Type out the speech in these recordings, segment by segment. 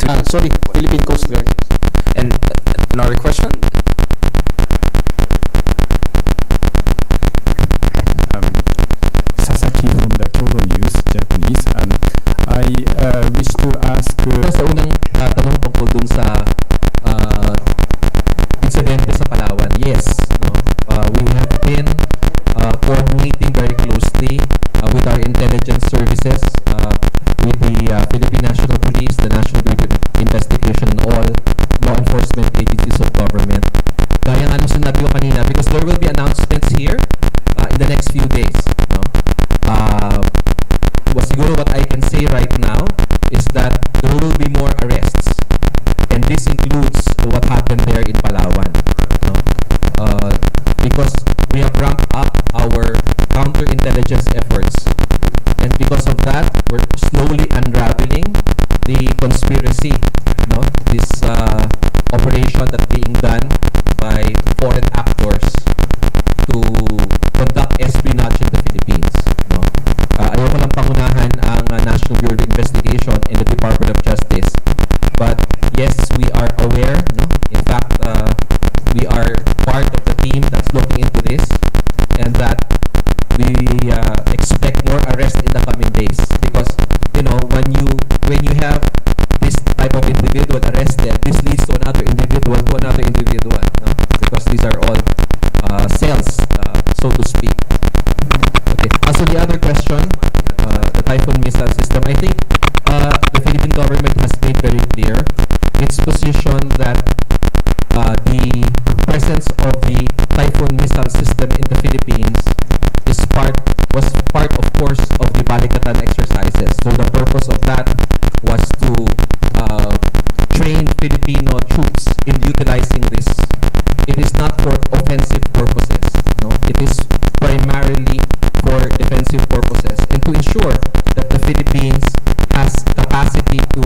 Sorry, Philippine Coast Guard. And another question? Sasaki from the Kyoto News, Japanese. I wish to ask... Sa unang tanong tungkol dun sa insidente sa Palawan, yes, no? We have been coordinating very closely with our intelligence services, with the Philippine National Police, the National Bureau of Investigation, and all law enforcement agencies of government. Gaya nga nung sinabi ko kanina, because there will be announcements here in the next few days. No? Siguro what I can say right now is that there will be more arrests, and this includes what happened there in Palawan. No? Because we have ramped up our counterintelligence efforts, and because of that, we're slowly unraveling the conspiracy, no? This operation that's being done by foreign actors to conduct espionage in the Philippines. No? Ayoko lang pangunahan ang National Bureau of Investigation and the Department of Justice. But yes, we are aware. No? In fact, we are part of the team that's looking into this, and that we expect more arrests in the coming days. Because when you have this type of individual arrested, this leads to another individual, no? Because these are all cells, so to speak. Okay. As for the other question, the Typhoon missile system, I think the Philippine government has made very clear its position that the presence of the Typhoon missile system in the Philippines was part, of course, of the Balikatan exercises. So the purpose of that was to train Filipino troops in utilizing this. It is not for offensive purposes. No, it is primarily for defensive purposes, and to ensure that the Philippines has capacity to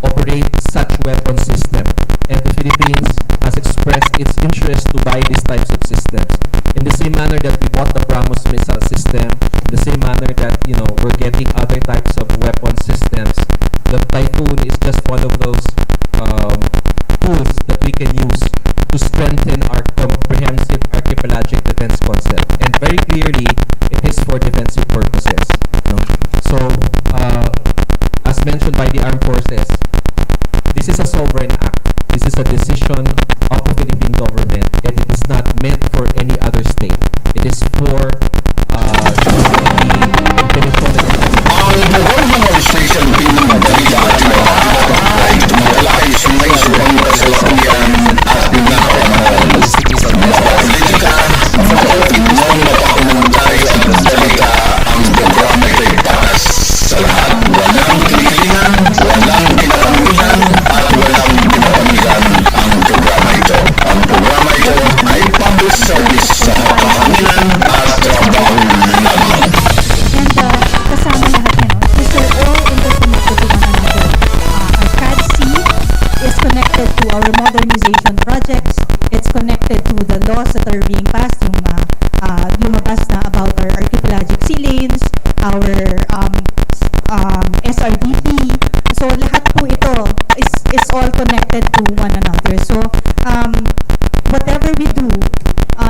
operate such weapon system, and the Philippines has expressed its interest to buy these types of systems. In the same manner that we bought the BrahMos missile system, in the same manner that we're getting other types of weapon systems, the Typhoon is just one of those tools that we can use to strengthen our comprehensive archipelagic defense concept. And very clearly, it is for defensive purposes. No? So, as mentioned by the armed forces, this is a sovereign act. This is a decision of the Philippine government, and it is not meant for any other state. It is for the intellectual our modernization projects. It's connected to the laws that are being passed, yung lumabas na about our archipelagic sea lanes, our SRDP. So lahat po ito is all connected to one another. So whatever we do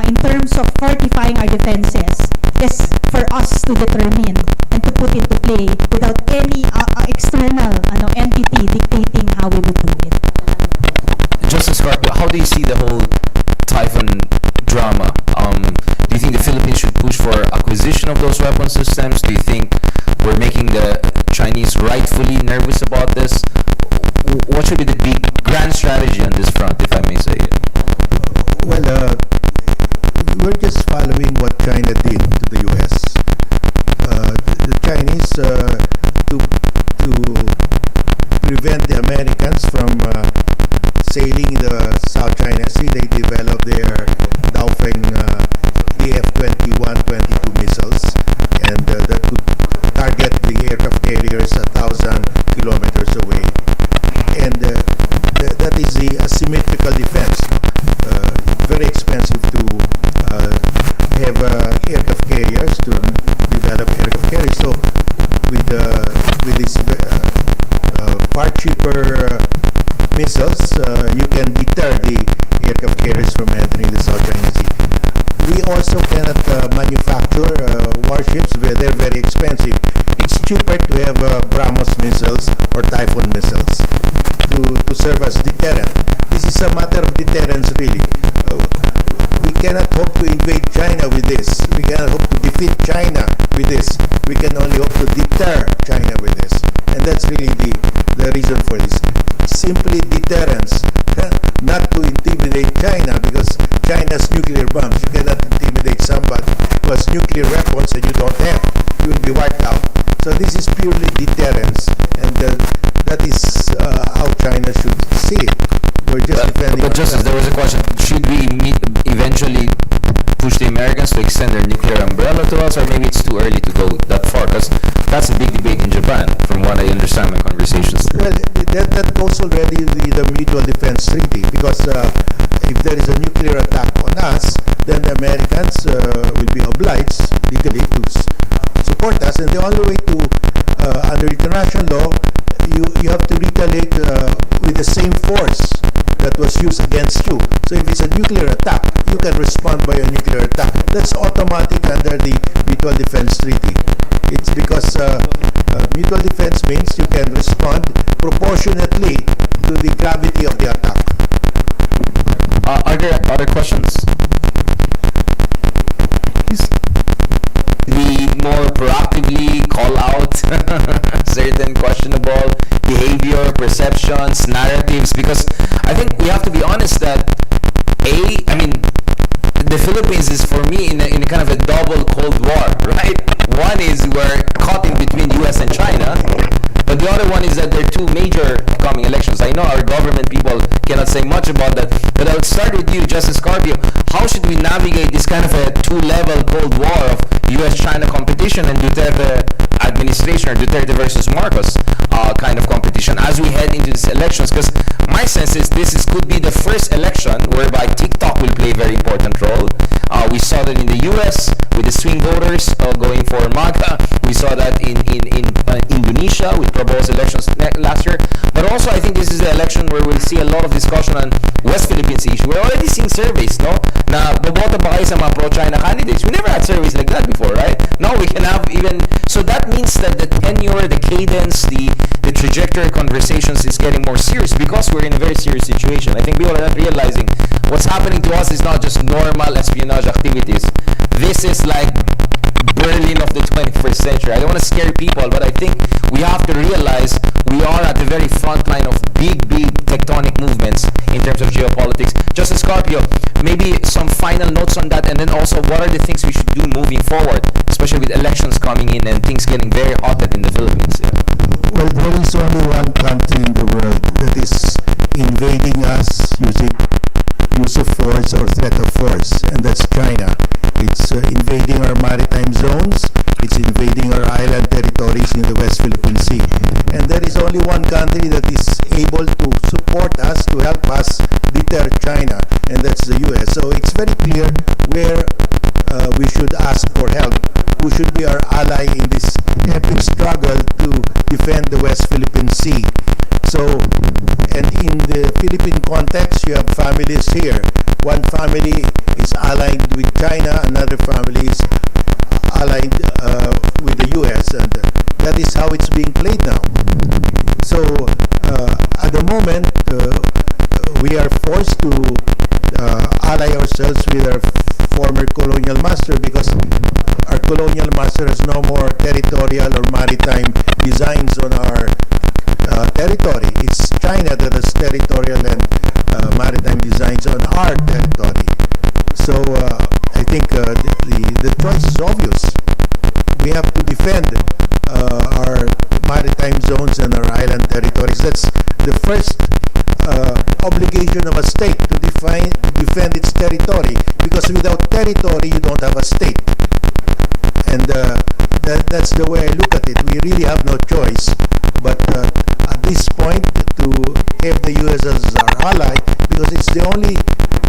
in terms of fortifying our defenses is for us to determine and to put into play without any external entity dictating how we would do it. Justice Clark, how do you see the whole Typhoon drama? Do you think the Philippines should push for acquisition of those weapon systems? Do you think we're making the Chinese rightfully nervous about this? What should be the big grand strategy on this front, if I may say it? Well, we're just following what China did to the U.S. The Chinese, to prevent the Americans from sailing the South China Sea, they developed their Daofeng AF-21-22 missiles, and that could target the aircraft carriers 1,000 kilometers away. And that is the asymmetrical defense. Very expensive to have aircraft carriers, to develop aircraft carriers. So with this far cheaper missiles, you can deter the aircraft carriers from entering the South China Sea. We also cannot manufacture warships where they're very expensive. It's cheaper to have BrahMos missiles or Typhoon missiles to serve as deterrent. This is a matter of deterrence, really. We cannot hope to invade China with this. We cannot hope to defeat China with this. We can only hope to deter China with this. And that's really the reason for this. Simply deterrence, not to intimidate China, because China's nuclear bombs. You cannot intimidate somebody who has nuclear weapons and you don't have. You will be wiped out. So this is purely deterrence, and that is how China should see it. We're just defending But Justice, ourselves. there was a question. Should we eventually push the Americans to extend their nuclear umbrella to us, or maybe it's too early to go that far? Because that's a big debate in Japan, from what I understand my conversations. Well, that goes already with the Mutual Defense Treaty, because if there is a nuclear attack on us, then the Americans will be obliged legally to support us, and the only way to, under international law, you have to retaliate with the same force that was used against you. So if it's a nuclear attack, you can respond by a nuclear attack. That's automatic under the Mutual Defense Treaty. It's because mutual defense means you can respond proportionately to the gravity of the attack. Are there other questions? Please. We more proactively call out certain questionable behavior, perceptions, narratives, because I think we have to be honest that I mean, the Philippines is for me in a kind of a double Cold War, right? One is we're caught in between US and China, but the other one is that there are two major upcoming elections. I know our government people cannot say much about that, but I would start with you, Justice Carpio. How should we navigate this kind of a two-level Cold War of US-China competition and Duterte administration, or Duterte versus Marcos kind of competition as we head into these elections? Because my sense is could be the first election whereby TikTok will play a very important role. We saw that in the US with the swing voters going for MAGA. We saw that in Indonesia with proposed elections last year. But also I think this is the election where we'll see a lot of discussion on West Philippines issue. We're already seeing surveys, no? Na boboto ba kayo sa mga pro-China candidates? We never had surveys like that before, right? Now we can have even, so that means that the tenure, the cadence, the trajectory of conversations is getting more serious because we're in a very serious situation. I think people are not realizing what's happening to us is not just normal espionage activities. This is like Berlin of the 21st century. I don't want to scare people, but I think we have to realize we are at the very front line of big tectonic movements in terms of geopolitics. Justice Carpio, maybe some final notes on that, and then also what are the things we should do moving forward, especially with elections coming in and things getting very hotted in the Philippines. Well, there is only one country in the world that is invading us using use of force or threat of force, and that's China. It's invading our maritime zones, it's invading our island territories in the West Philippine Sea. And there is only one country that is able to support us, to help us deter China, and that's the US. So it's very clear where we should ask for help, who should be our ally in this epic struggle to defend the West Philippine Sea. So, and in the Philippine context, you have families here. One family is allied with China, another family is allied with the US, and that is how it's being played now. So, at the moment, we are forced to ally ourselves with our former colonial master, because our colonial master has no more territorial or maritime designs on our territory. It's China that has territorial and maritime designs on our territory. So I think the choice is obvious. We have to defend our maritime zones and our island territories. That's the first obligation of a state, to defend its territory, because without territory you don't have a state. And that's the way I look at it. We really have no choice but at this point to have the US as our ally, because it's the only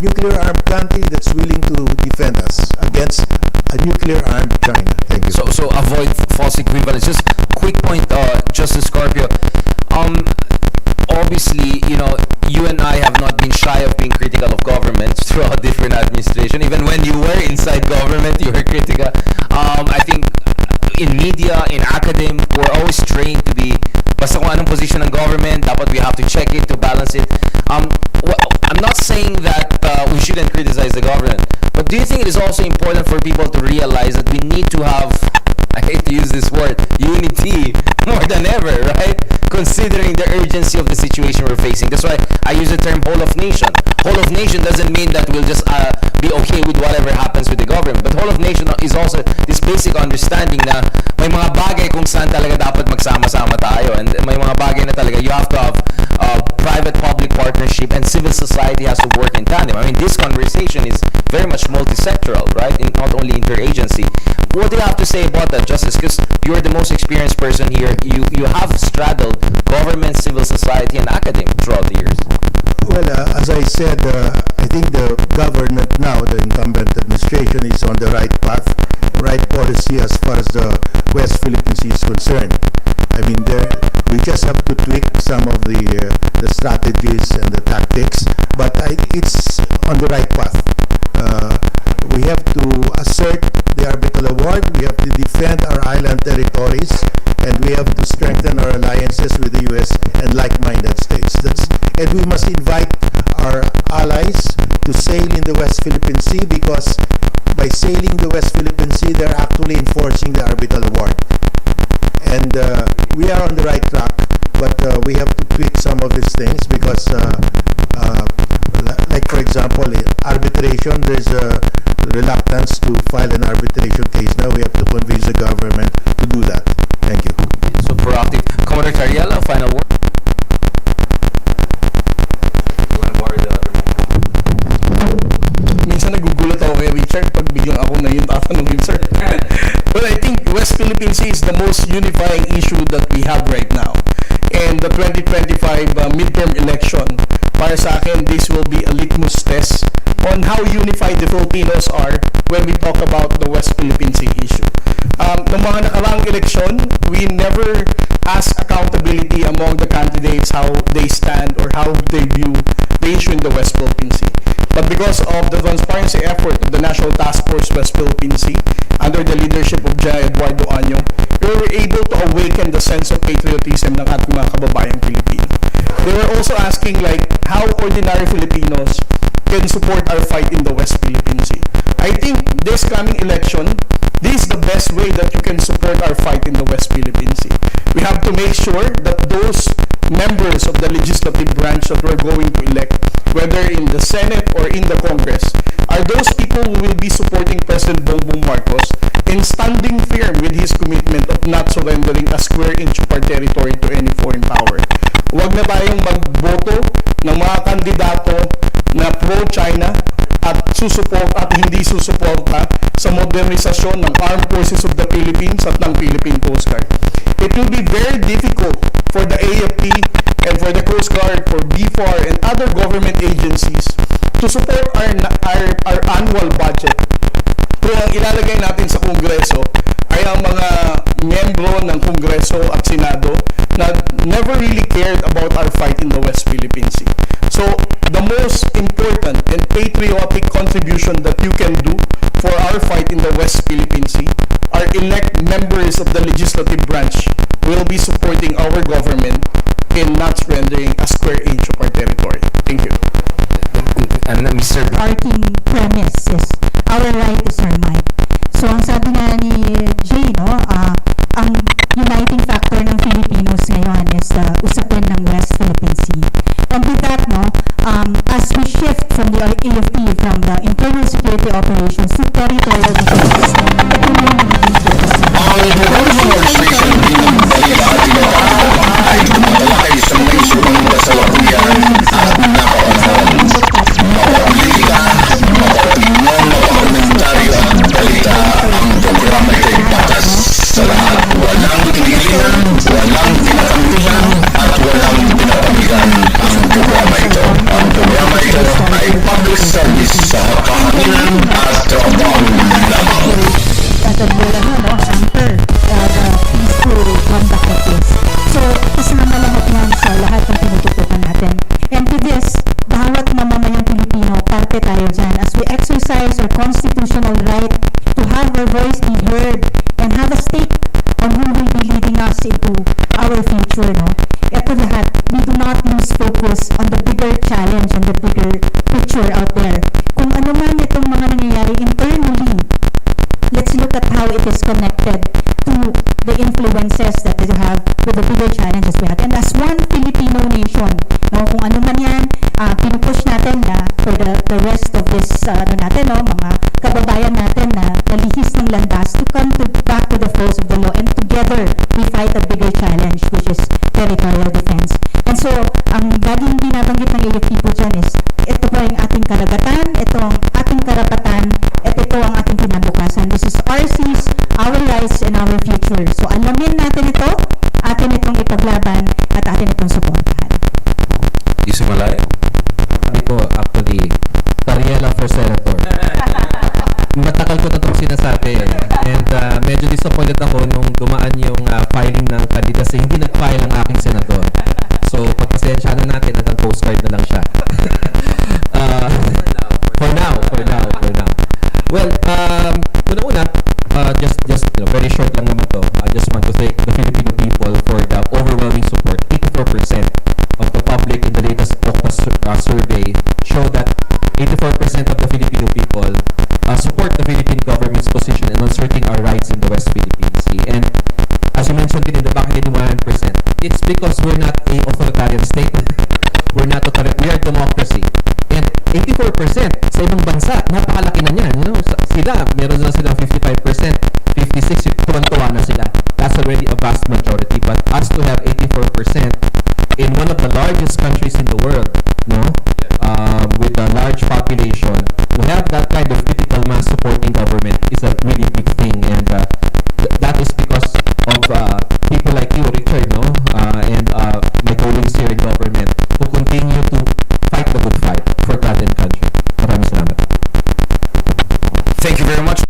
nuclear-armed country that's willing to defend us against a nuclear-armed China. Thank you. So avoid false equivalence. Just quick point, Justice Carpio. obviously, you and I have not been shy of being critical of governments throughout different administration. Even when you were inside government, you were critical. I think in media, in academe, we're always trained to be, basta kung anong position ng government, dapat we have to check it to balance it. I'm not saying that we shouldn't criticize the government, but do you think it is also important for people to realize that we need to have, I hate to use this word, unity more than ever, right? Considering the urgency of the situation we're facing. That's why I use the term whole of nation. Whole of nation doesn't mean that we'll just be okay with whatever happens with the government. But whole of nation is also this basic understanding na may mga bagay kung saan talaga dapat magsama-sama tayo. And may mga bagay na talaga you have to have private-public partnership, and civil society has to work in tandem. I mean, this conversation is very much multi-sectoral, right? Not only interagency. What do you have to say about that, Justice? Because you're the most experienced person here. You have straddled government, civil society, and academia throughout the years. Well, as I said, I think the government now, the incumbent administration, is on the right path, right policy as far as the West Philippine Sea is concerned. I mean, we just have to tweak some of the strategies and the tactics, but it's on the right path. We have to assert the arbitral award, we have to defend our island territories, and we have to strengthen our alliances with the U.S. and like-minded states. And we must invite our allies to sail in the West Philippine Sea, because by sailing the West Philippine Sea, they're actually enforcing the arbitral award. And we are on the right track, but we have to tweak some of these things, because like for example, arbitration, there's a reluctance to file an arbitration case. Now we have to convince the government to do that. Thank you. So proactive. Commodore Tariela, final word. Minsan nagugulat ako kay Richard pag biglang ako na yung tatanungin, sir. Well, I think West Philippine Sea is the most unifying issue that we have right now. And the 2025 midterm election, para sa akin, this will be a litmus test on how unified the Filipinos are when we talk about the West Philippine Sea issue. Noong mga nakaraang eleksyon, we never ask accountability among the candidates how they stand or how they view the issue in the West Philippine Sea. But because of the transparency effort of the National Task Force West Philippine Sea, under the leadership of General Eduardo Año, we were able to awaken the sense of patriotism ng ating mga kababayang Pilipino. They were also asking how ordinary Filipinos can support our fight in the West Philippine Sea. I think this coming election, this is the best way that you can support our fight in the West Philippine Sea. We have to make sure that those members of the legislative branch that we're going to elect, whether in the Senate or in the Congress, are those people who will be supporting President Bongbong Marcos in standing firm with his commitment of not surrendering a square inch of our territory to any foreign power. Huwag na tayong magboto ng mga kandidato na pro-China at hindi susuporta sa modernisasyon ng Armed Forces of the Philippines at ng Philippine Coast Guard. It will be very difficult for the AFP and for the Coast Guard, for BFAR and other government agencies to support our annual budget kung ang ilalagay natin sa Kongreso ay ang mga membro ng Kongreso at Senado na never really cared about our fight in the West Philippine Sea. So, the most important and patriotic contribution that you can do for our fight in the West Philippine Sea are elect members of the legislative branch who will be supporting our government in not surrendering a square inch of our territory. Thank you. And Mr. Parting premise is our right is our might. So ang sabi nga ni Jay, ang uniting factor ng Filipinos ngayon is the usapin ng West Philippine Sea. And with that, as we shift from the AFP, from the internal security operations to territorial defense, ay tumatalakay sa mga isyong kasalukuyan at napapanahon. Mapapolitika, mapapinyon, mapakomentaryo at balita ang programa ito'y patas sa lahat. Walang tinigilan, walang pinakampihan at walang pinapamigan ang programa ito. Ang programa ito ay public service sa kahanginan at trabaho lamang. focus on the bigger challenge and the bigger picture out there. Kung ano man itong mga nangyayari internally, let's look at how it is connected to the influences that we have with the bigger challenges we have. And as one Filipino nation, no, kung ano man yan, pinupush natin na for the rest of this, mga kababayan natin na nalihis ng landas to come back to the folds of the law, and together we fight a bigger challenge, which is territorial defense. And so, ang laging binabanggit ng AFP po dyan is, ito po ang ating karagatan, ito ang ating karapatan, at ito ang ating kinabukasan. This is our seas, our rights, and our future. So, alamin natin ito, atin itong ipaglaban, at atin itong suportahan. Yusuf Malay? Sabi ko, actually, Tariela for Senator. Matagal ko na itong sinasabi. And medyo disappointed ako nung dumaan yung filing ng candidacy. Hindi nag-file ang aking senador. So, pagpasensya na natin, hanggang postcard na lang siya. For now. Well, una-una, just very short lang naman to. I just want to thank the Filipino people for the overwhelming support. 84% of the public in the latest survey show that 84% of the Filipino people support the Philippine government's position in asserting our rights in the West Philippine Sea. And as you mentioned in the bakit 1%, it's because we're not a authoritarian state. We are democracy. And 84% sa ibang bansa, napakalaki na niyan. Meron na silang 55%, 56%, tuwan-tuwa na sila. That's already a vast majority. But us to have 84% in one of the largest countries in the world, with a large population, to have that kind of critical mass supporting government is a really big thing. And that is because of people like you, Richard, and my colleagues here in government who continue to fight the good fight for God and country. Maraming salamat. Thank you very much.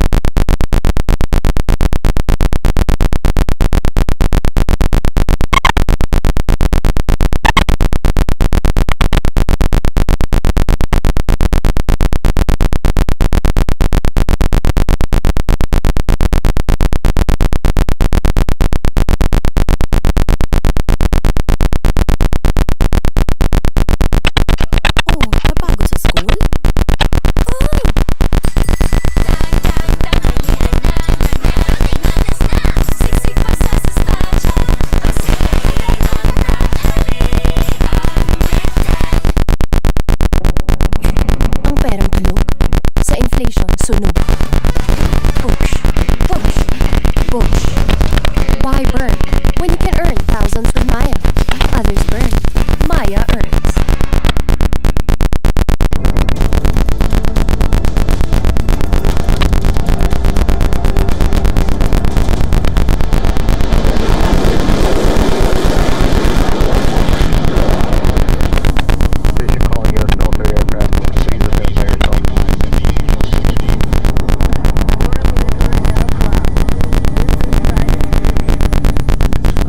Napagod sa school? Ang perang tulog, sa inflation sunog. Push, push, push. Why burn when you can earn thousands with Maya? Others burn, Maya earns.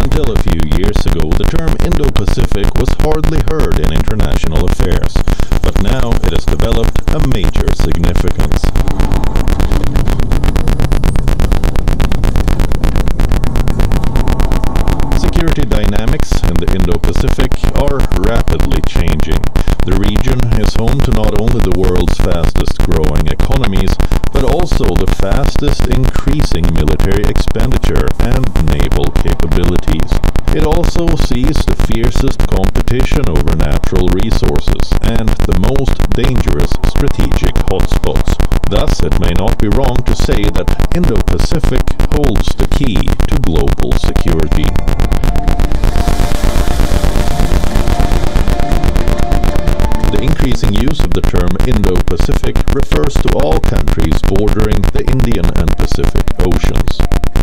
Until a few years ago, the term Indo-Pacific was hardly heard in international affairs, but now it has developed a major significance. Security dynamics in the Indo-Pacific are rapidly changing. The region is home to not only the world's fastest growing economies, but also the fastest increasing military expenditure and naval capabilities. It also sees the fiercest competition over natural resources and the most dangerous strategic hotspots. Thus, it may not be wrong to say that Indo-Pacific holds the key to global security. The increasing use of the term Indo-Pacific refers to all countries bordering the Indian and Pacific Oceans.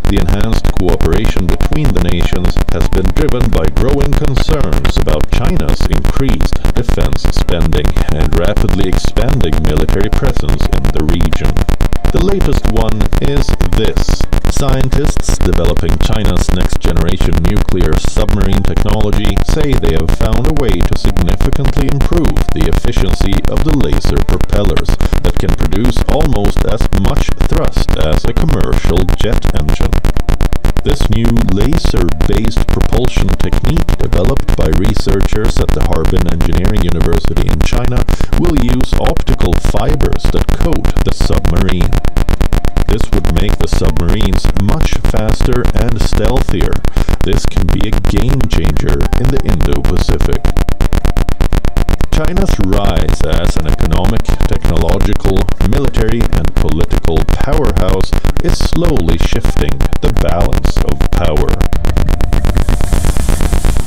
The enhanced cooperation between the nations has been driven by growing concerns about China's increased defense spending and rapidly expanding military presence in the region. The latest one is this. Scientists developing China's next-generation nuclear submarine technology say they have found a way to significantly improve the efficiency of the laser propellers that can produce almost as much thrust as a commercial jet engine. This new laser-based propulsion technique developed by researchers at the Harbin Engineering University in China will use optical fibers that coat the submarine. This would make the submarines much faster and stealthier. This can be a game changer in the Indo-Pacific. China's rise as an economic, technological, military, and political powerhouse is slowly shifting the balance of power.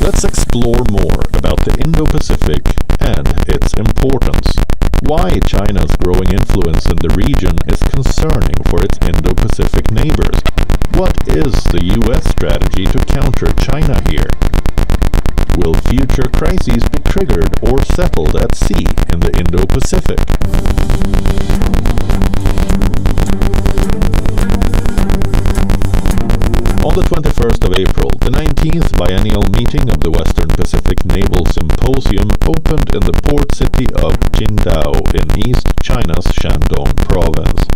Let's explore more about the Indo-Pacific and its importance. Why China's growing influence in the region is concerning for its Indo-Pacific neighbors. What is the US strategy to counter China here? Will future crises be triggered or settled at sea in the Indo-Pacific? On the 21st of April, the 19th biennial meeting of the Western Pacific Naval Symposium opened in the port city of Qingdao in East China's Shandong province.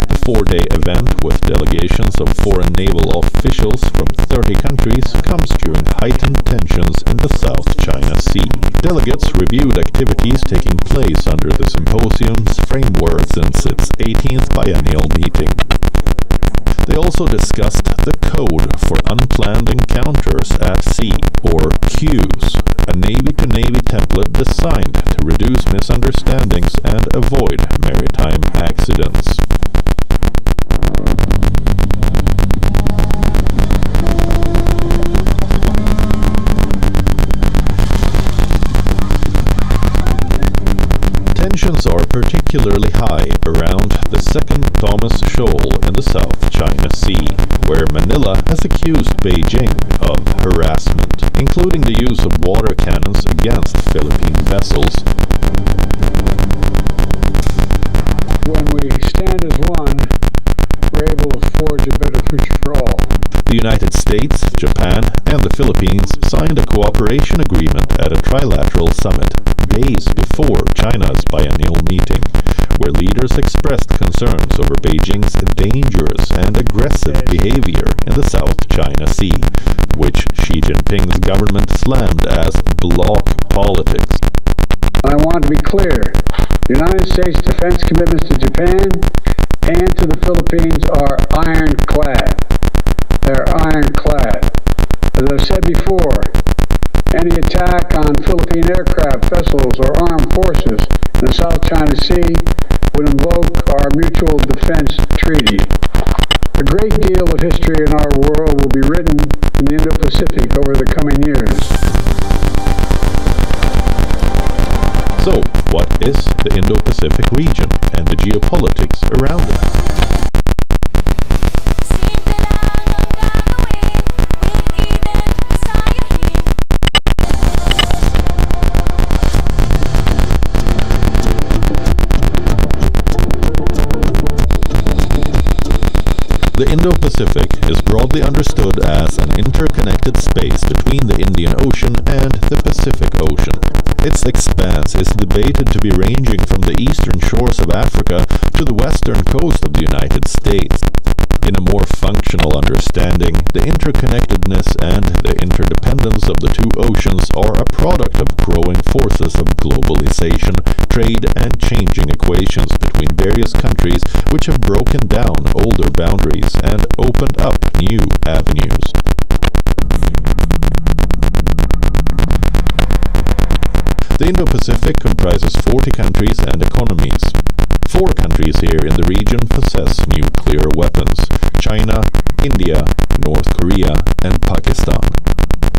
The four-day event with delegations of foreign naval officials from 30 countries comes during heightened tensions in the South China Sea. Delegates reviewed activities taking place under the symposium's framework since its 18th biennial meeting. They also discussed the Code for Unplanned Encounters at Sea, or CUES, a Navy-to-Navy template designed to reduce misunderstandings and avoid maritime accidents. Tensions are particularly high around the second Thomas Shoal in the South China Sea, where Manila has accused Beijing of harassment, including the use of water cannons against Philippine vessels. When we stand as one, we're able to forge a better future for all. The United States, Japan, and the Philippines signed a cooperation agreement at a trilateral summit days before China's biennial meeting, where leaders expressed concerns over Beijing's dangerous and aggressive behavior in the South China Sea, which Xi Jinping's government slammed as bloc politics. I want to be clear. The United States defense commitments to Japan and to the Philippines are ironclad. They're ironclad. As I've said before, any attack on Philippine aircraft, vessels, or armed forces in the South China Sea would invoke our Mutual Defense Treaty. A great deal of history in our world will be written in the Indo-Pacific over the coming years. So, what is the Indo-Pacific region and the geopolitics around it? The Indo-Pacific is broadly understood as an interconnected space between the Indian Ocean and the Pacific Ocean. Its expanse is debated to be ranging from the eastern shores of Africa to the western coast of the United States. In a more functional understanding, the interconnectedness and the interdependence of the two oceans are a product of growing forces of globalization, trade, and changing equations between various countries which have broken down older boundaries and opened up new avenues. The Indo-Pacific comprises 40 countries and economies. 4 countries here in the region possess nuclear weapons: China, India, North Korea, and Pakistan.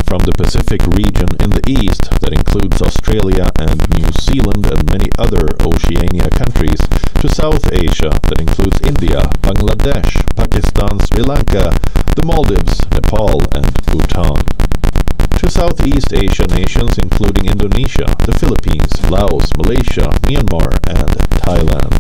From the Pacific region in the east, that includes Australia and New Zealand and many other Oceania countries, to South Asia, that includes India, Bangladesh, Pakistan, Sri Lanka, the Maldives, Nepal, and Bhutan. To Southeast Asia nations including Indonesia, the Philippines, Laos, Malaysia, Myanmar, and Thailand.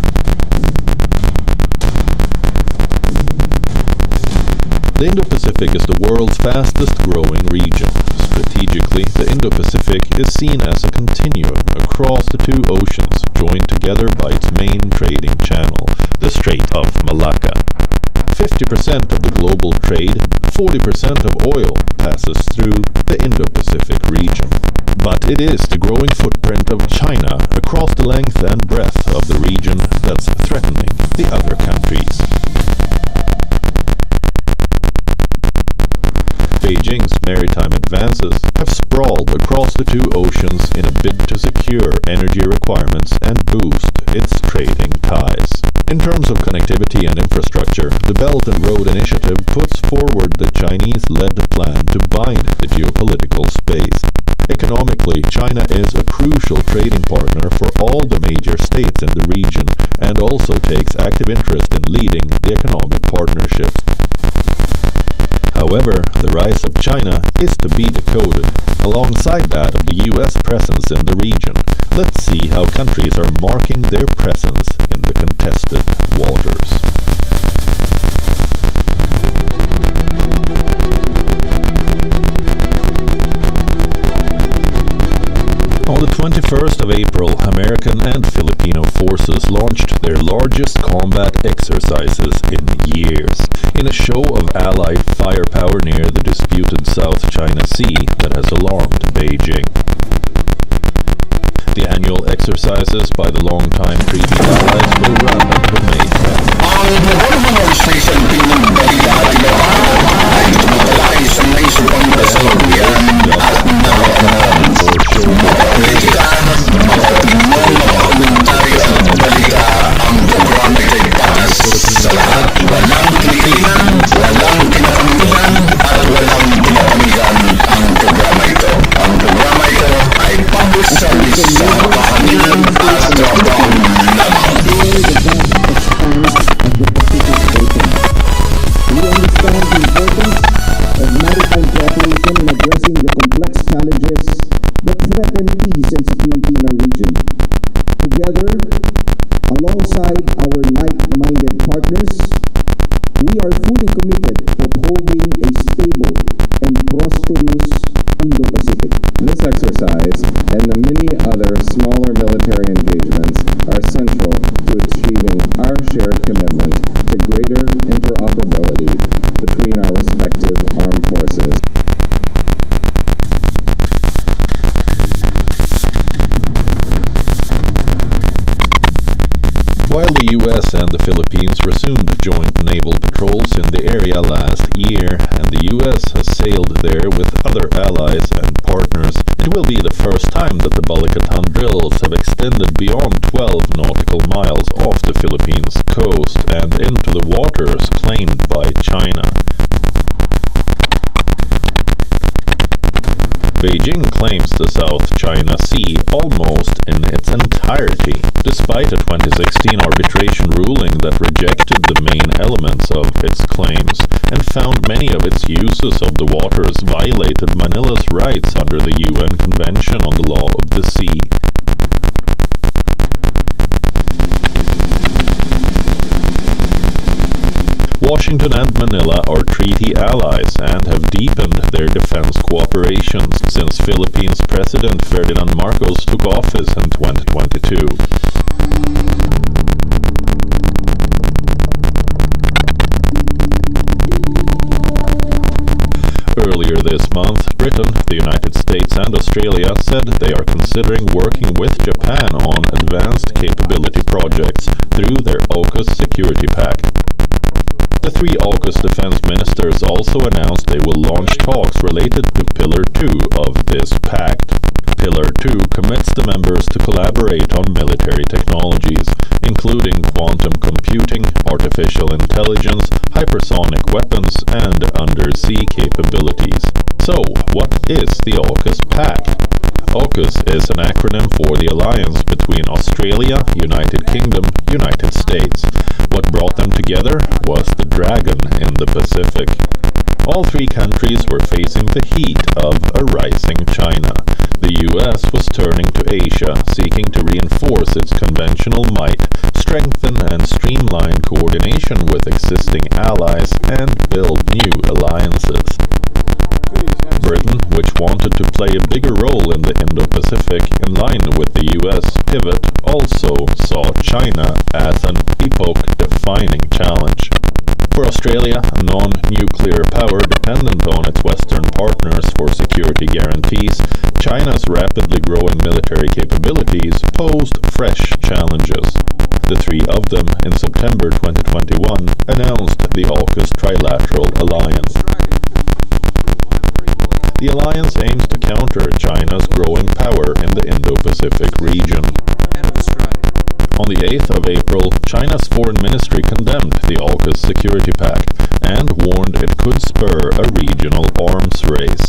The Indo-Pacific is the world's fastest growing region. Strategically, the Indo-Pacific is seen as a continuum across the two oceans, joined together by its main trading channel, the Strait of Malacca. 50% of the global trade, 40% of oil passes through the Indo-Pacific region. But it is the growing footprint of China across the length and breadth of the region that's threatening the other countries. Beijing's maritime advances have sprawled across the two oceans in a bid to secure energy requirements and boost its trading ties. In terms of connectivity and infrastructure, the Belt and Road Initiative puts forward the Chinese-led plan to bind the geopolitical space. Economically, China is a crucial trading partner for all the major states in the region and also takes active interest in leading the economic partnerships. However, the rise of China is to be decoded alongside that of the US presence in the region. Let's see how countries are marking their presence in the contested waters. On the 21st of April, American and Filipino forces launched their largest combat exercises in years, in a show of Allied firepower near the disputed South China Sea that has alarmed Beijing. The annual exercises by the longtime treaty allies will run until May 10th. Ang National Station pinagbalita at iba ay tumatalakay sa may subang kasalukuyan at naroon. Politika, opinion, komentaryo at balita. Ang programa ay patas sa lahat. Walang kinikilingan, walang kinakampihan, at walang pinapamigan ang programa ito. Ang programa ito ay public service sa kahanginan at trabaho lamang. We understand the importance of maritime cooperation in addressing the complex challenges that threaten peace and security in our region. Together, alongside our like-minded partners, we are fully committed to upholding a stable and prosperous Indo-Pacific. This exercise and the many other smaller military engagements are central to achieving our shared commitment to greater interoperability between our respective armed forces. While the US and the Philippines resumed joint naval patrols in the area last year, and the US has sailed there with other allies and partners, it will be the first time that the Balikatan drills have extended beyond 12 nautical miles off the Philippines coast and into the waters claimed by China. Beijing claims the South China Sea almost in its entirety, despite a 2016 arbitration ruling that rejected the main elements of its claims and found many of its uses of the waters violated Manila's rights under the UN Convention on the Law of the Sea. Washington and Manila are treaty allies and have deepened their defense cooperations since Philippines President Ferdinand Marcos took office in 2022. Earlier this month, Britain, the United States and Australia said they are considering working with Japan on advanced capability projects through their AUKUS security pack. The three AUKUS defense ministers also announced they will launch talks related to Pillar 2 of this pact. Pillar 2 commits the members to collaborate on military technologies, including quantum computing, artificial intelligence, hypersonic weapons, and undersea capabilities. So, what is the AUKUS pact? AUKUS is an acronym for the alliance between Australia, United Kingdom, United States. What brought them together was the dragon in the Pacific. All three countries were facing the heat of a rising China. The US was turning to Asia, seeking to reinforce its conventional might, strengthen and streamline coordination with existing allies, and build new alliances. Britain, which wanted to play a bigger role in the Indo-Pacific in line with the US pivot, also saw China as an epoch-defining challenge. For Australia, a non-nuclear power dependent on its Western partners for security guarantees, China's rapidly growing military capabilities posed fresh challenges. The three of them, in September 2021, announced the AUKUS Trilateral Alliance. The alliance aims to counter China's growing power in the Indo-Pacific region. On the 8th of April, China's foreign ministry condemned the AUKUS Security Pact and warned it could spur a regional arms race.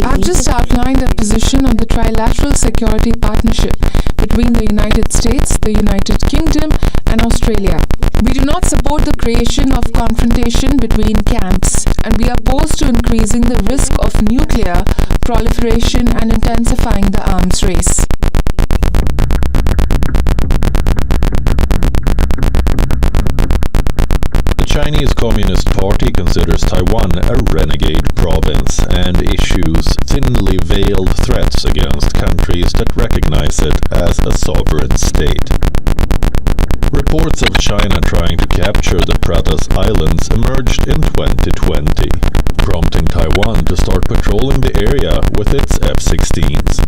I've just outlined our position on the trilateral security partnership between the United States, the United Kingdom, and Australia. We do not support the creation of confrontation between camps, and we are opposed to increasing the risk of nuclear proliferation and intensifying the arms race. The Chinese Communist Party considers Taiwan a renegade province and issues thinly veiled threats against countries that recognize it as a sovereign state. Reports of China trying to capture the Pratas Islands emerged in 2020, prompting Taiwan to start patrolling the area with its F-16s.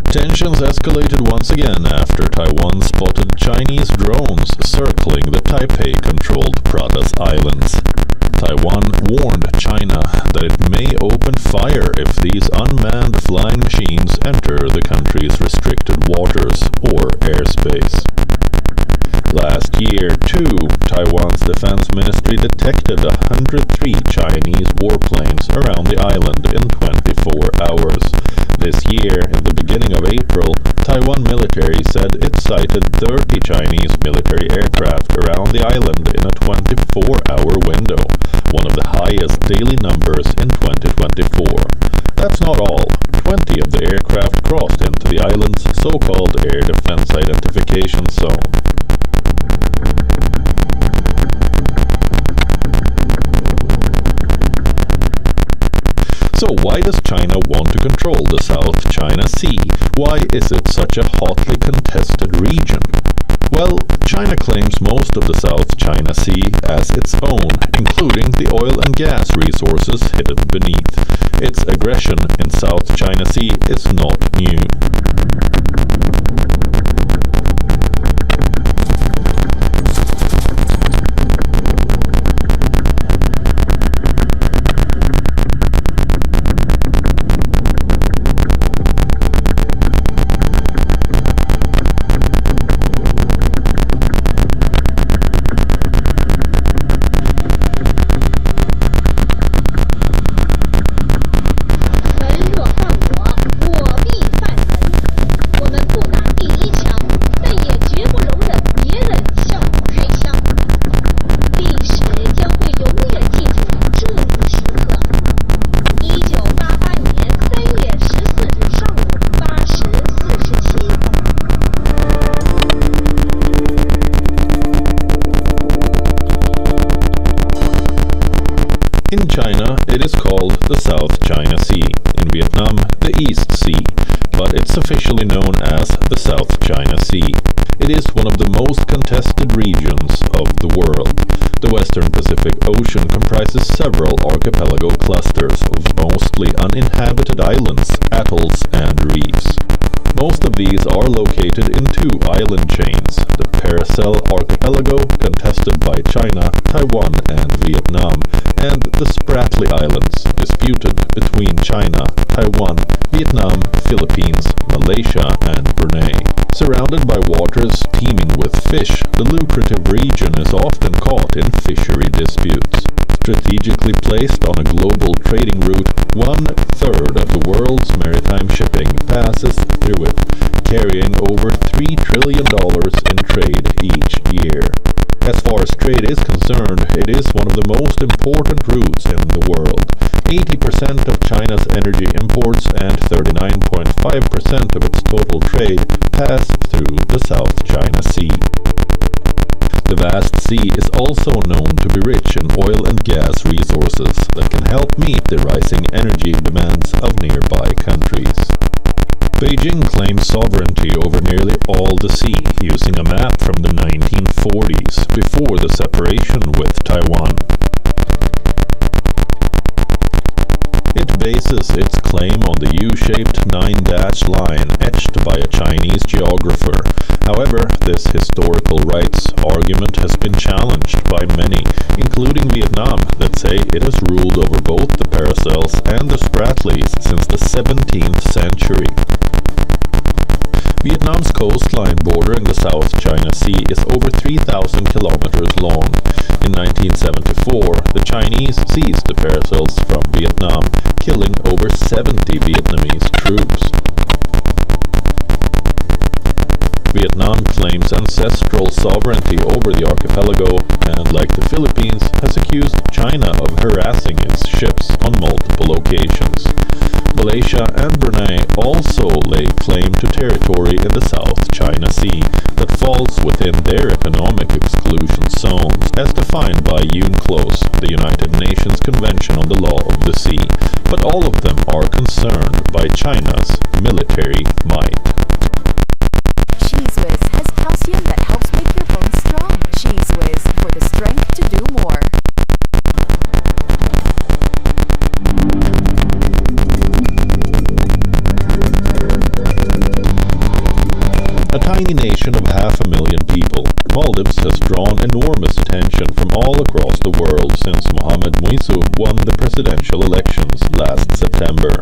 Tensions escalated once again after Taiwan spotted Chinese drones circling the Taipei-controlled Pratas Islands. Taiwan warned China that it may open fire if these unmanned flying machines enter the country's restricted waters or airspace. Last year, too, Taiwan's defense ministry detected 103 Chinese warplanes around the island in 24 hours. This year, in the beginning of April, Taiwan military said it sighted 30 Chinese military aircraft around the island in a 24-hour window, one of the highest daily numbers in 2024. That's not all. 20 of the aircraft crossed into the island's so-called Air Defense Identification Zone. So why does China want to control the South China Sea? Why is it such a hotly contested region? Well, China claims most of the South China Sea as its own, including the oil and gas resources hidden beneath. Its aggression in South China Sea is not new. In China, it is called the South China Sea, in Vietnam, the East Sea, but it's officially known as the South China Sea. It is one of the most contested regions of the world. The Western Pacific Ocean comprises several archipelago clusters of mostly uninhabited islands, atolls, and reefs. Most of these are located in two island chains, the Paracel Archipelago, contested by China, Taiwan, and Vietnam, and the Spratly Islands, disputed between China, Taiwan, Vietnam, Philippines, Malaysia, and Brunei. Surrounded by waters teeming with fish, the lucrative region is often caught in fishery disputes. Strategically placed on a global trading route, 1/3 of the world's maritime shipping passes through it, carrying over $3 trillion in trade each year. As far as trade is concerned, it is one of the most important routes in the world. 80% of China's energy imports and 39.5% of its total trade pass through the South China Sea. The vast sea is also known to be rich in oil and gas resources that can help meet the rising energy demands of nearby countries. Beijing claims sovereignty over nearly all the sea using a map from the 1940s, before the separation with Taiwan. It bases its claim on the U-shaped 9-dash line etched by a Chinese geographer. However, this historical rights argument has been challenged by many, including Vietnam, that say it has ruled over both the Paracels and the Spratlys since the 17th century. Vietnam's coastline bordering the South China Sea is over 3,000 kilometers long. In 1974, the Chinese seized the Paracels from Vietnam, killing over 70 Vietnamese troops. Vietnam claims ancestral sovereignty over the archipelago and, like the Philippines, has accused China of harassing its ships on multiple occasions. Malaysia and Brunei also lay claim to territory in the South China Sea that falls within their economic exclusion zones, as defined by UNCLOS, the United Nations Convention on the Law of the Sea, but all of them are concerned by China's military might. Cheese Whiz has calcium that helps make your bones strong. Cheese Whiz, for the strength to do more. A tiny nation of 500,000 people, Maldives has drawn enormous attention from all across the world since Mohamed Muizu won the presidential elections last September.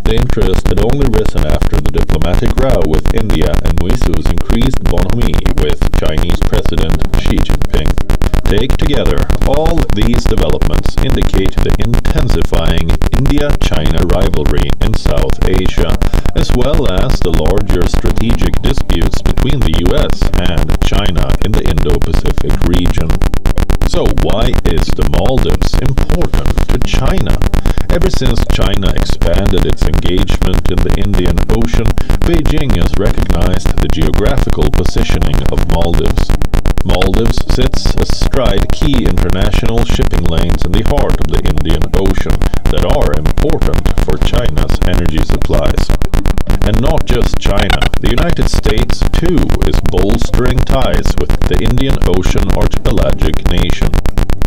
The interest had only risen after the diplomatic row with India and Muizu's increased bonhomie with Chinese President Xi Jinping. Take together, all these developments indicate the intensifying India-China rivalry in South Asia, as well as the larger strategic disputes between the US and China in the Indo-Pacific region. So why is the Maldives important to China? Ever since China expanded its engagement in the Indian Ocean, Beijing has recognized the geographical positioning of Maldives. Maldives sits astride key international shipping lanes in the heart of the Indian Ocean that are important for China's energy supplies. And not just China, the United States too is bolstering ties with the Indian Ocean archipelagic nation.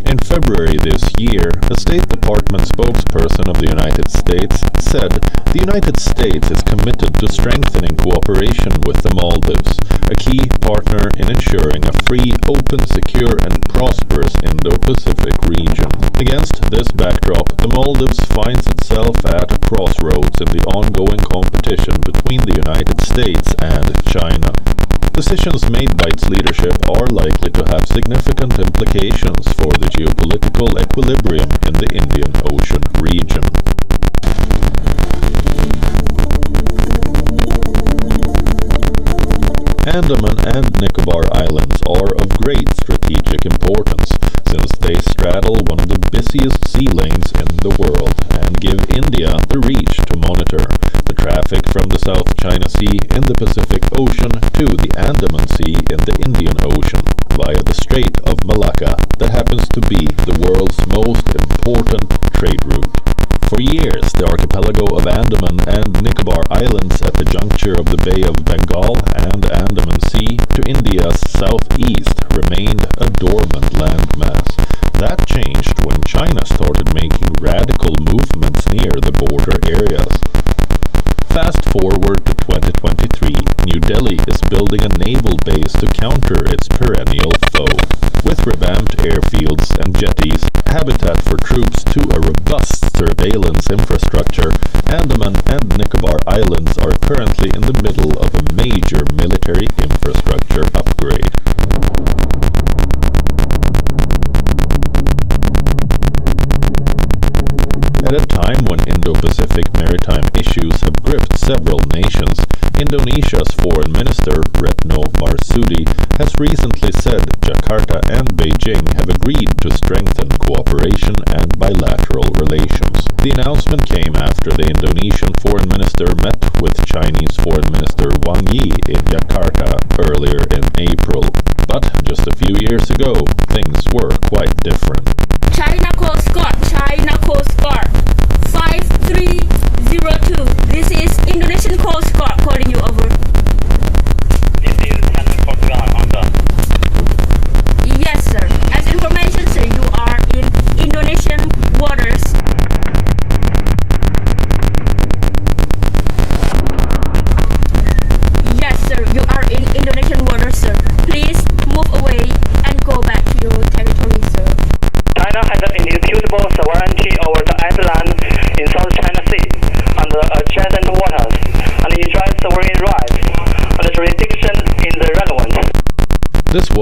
In February this year, a State Department spokesperson of the United States said the United States is committed to strengthening cooperation with the Maldives, a key partner in ensuring a free, open, secure, and prosperous Indo-Pacific region. Against this backdrop, the Maldives finds itself at a crossroads in the ongoing competition between the United States and China. Decisions made by its leadership are likely to have significant implications for the geopolitical equilibrium in the Indian Ocean region. Andaman and Nicobar Islands are of great strategic importance, since they straddle one of the busiest sea lanes in the world and give India the reach to monitor the traffic from the South China Sea in the Pacific Ocean to the Andaman Sea in the Indian Ocean via the Strait of Malacca that happens to be the world's most important trade route. For years, the archipelago of Andaman and Nicobar Islands at the juncture of the Bay of Bengal and Andaman Sea to India's southeast remained a dormant landmass. That changed when China started making radical movements near the border areas. Fast forward to 2023, New Delhi is building a naval base to counter its perennial foe. With revamped airfields and jetties, habitat for troops to a robust surveillance infrastructure, Andaman and Nicobar Islands are currently in the middle of a major military infrastructure upgrade. At a time when Indo-Pacific maritime issues have gripped several nations, Indonesia's Foreign Minister, Retno Marsudi, has recently said Jakarta and Beijing have agreed to strengthen cooperation and bilateral relations. The announcement came after the Indonesian Foreign Minister met with Chinese Foreign Minister Wang Yi in Jakarta earlier in April. But just a few years ago, things were quite different. China Coast Guard, China Coast Guard, 5302. This is Indonesian Coast Guard.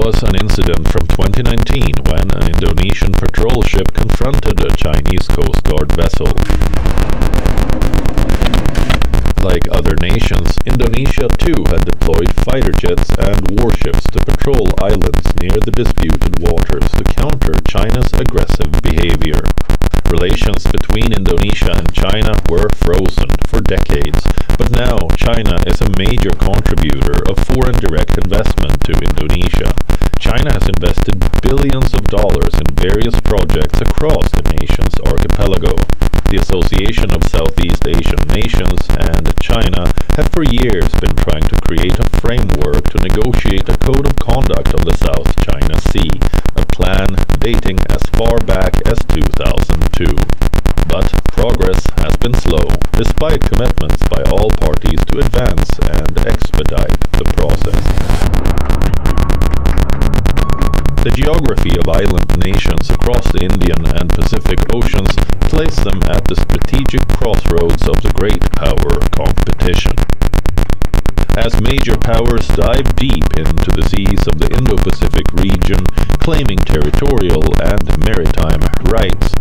was an incident from 2019 when an Indonesian patrol ship confronted a Chinese Coast Guard vessel. Like other nations, Indonesia too had deployed fighter jets and warships to patrol islands near the disputed waters to counter China's aggressive behavior. Relations between Indonesia and China were frozen for decades, but now China is a major contributor of foreign direct investment to Indonesia. China has invested billions of dollars in various projects across the nation's archipelago. The Association of Southeast Asian Nations and China have for years been trying to create a framework to negotiate a code of conduct of the South China Sea, a plan dating as far back as 2002. But progress has been slow, despite commitments by all parties to advance and expedite the process. The geography of island nations across the Indian and Pacific Oceans place them at the strategic crossroads of the great power competition. As major powers dive deep into the seas of the Indo-Pacific region, claiming territorial and maritime rights,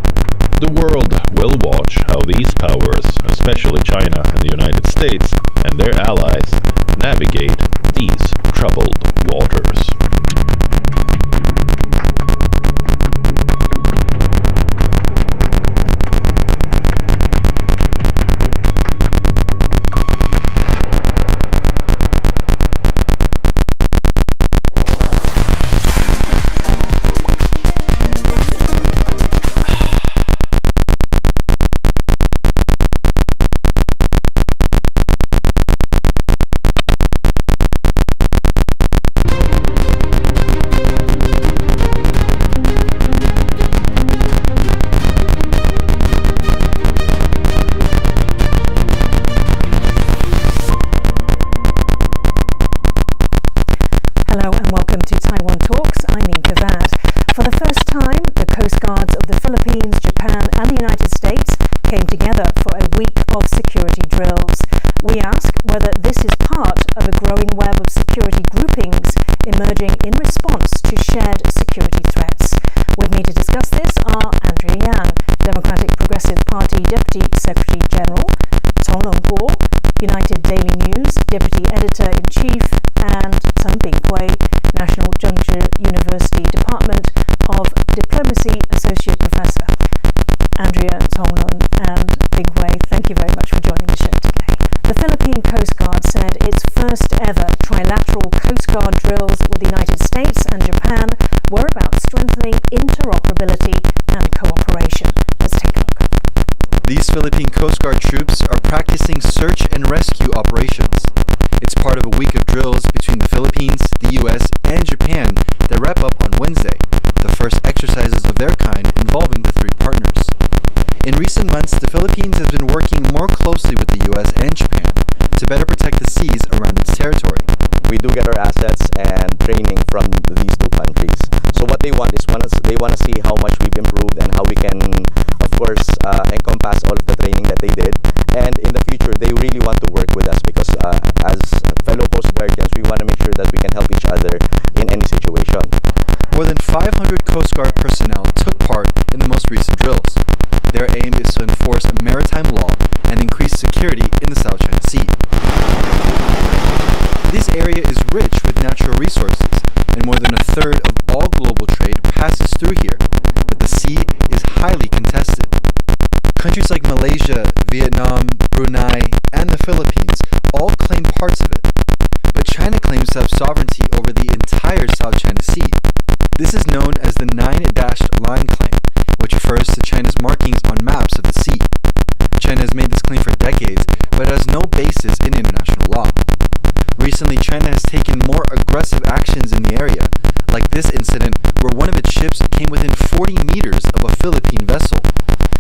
the world will watch how these powers, especially China and the United States and their allies, navigate these troubled waters. For the first time, the Coast Guards of the Philippines, Japan and the United States came together for a week of security drills. We ask whether this is part of a growing web of security groupings emerging in response to shared security threats. With me to discuss this are Andrea Yang, Democratic Progressive Party Deputy Secretary General, Tong Long Guo, United Daily News Deputy Editor-in-Chief, and Tsang Bing-Hui, National Juncture University Department of Diplomacy Associate Professor. Andrea, Tong-Lun and Bing-Hui, thank you very much for joining the show today. The Philippine Coast Guard said its first ever trilateral Coast Guard drills with the United States and Japan were about strengthening interoperability and cooperation. Let's take a look. These Philippine Coast Guard troops are practicing search and rescue operations. It's part of a week of drills between the Philippines, the U.S., and Japan that wrap up on Wednesday, the first exercises of their kind involving the three partners. In recent months, the Philippines has been working more closely with the U.S. and Japan to better protect the seas around its territory. We do get our assets and training from these two countries. So what they want is they want to see how much we've improved and how we can, of course, encompass all of the training that they did. And in the future, they really want to work with us because as fellow Coast Guardians, we want to make sure that we can help each other in any situation. More than 500 Coast Guard personnel took part in the most recent drills. Their aim is to enforce maritime law and increase security in the South China Sea. This area is rich with natural resources, and more than a third of all global trade passes through here, but the sea is highly contested. Countries like Malaysia, Vietnam, Brunei, and the Philippines all claim parts of it, but China claims to have sovereignty over the entire South China Sea. This is known as the Nine-Dashed Line claim, which refers to China's markings on maps of the sea. China has made this claim for decades, but it has no basis in international law. Recently, China has taken more aggressive actions in the area, like this incident where one of its ships came within 40 meters of a Philippine vessel.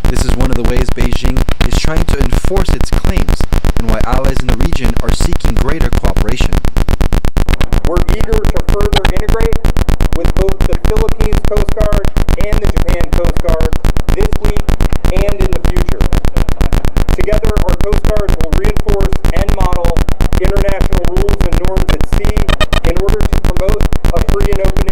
This is one of the ways Beijing is trying to enforce its claims, and why allies in the region are seeking greater cooperation. We're eager to further integrate with both the Philippines Coast Guard and the Japan Coast Guard this week and in the future. Together, our Coast Guards will reinforce and model international rules and norms at sea in order to promote a free and open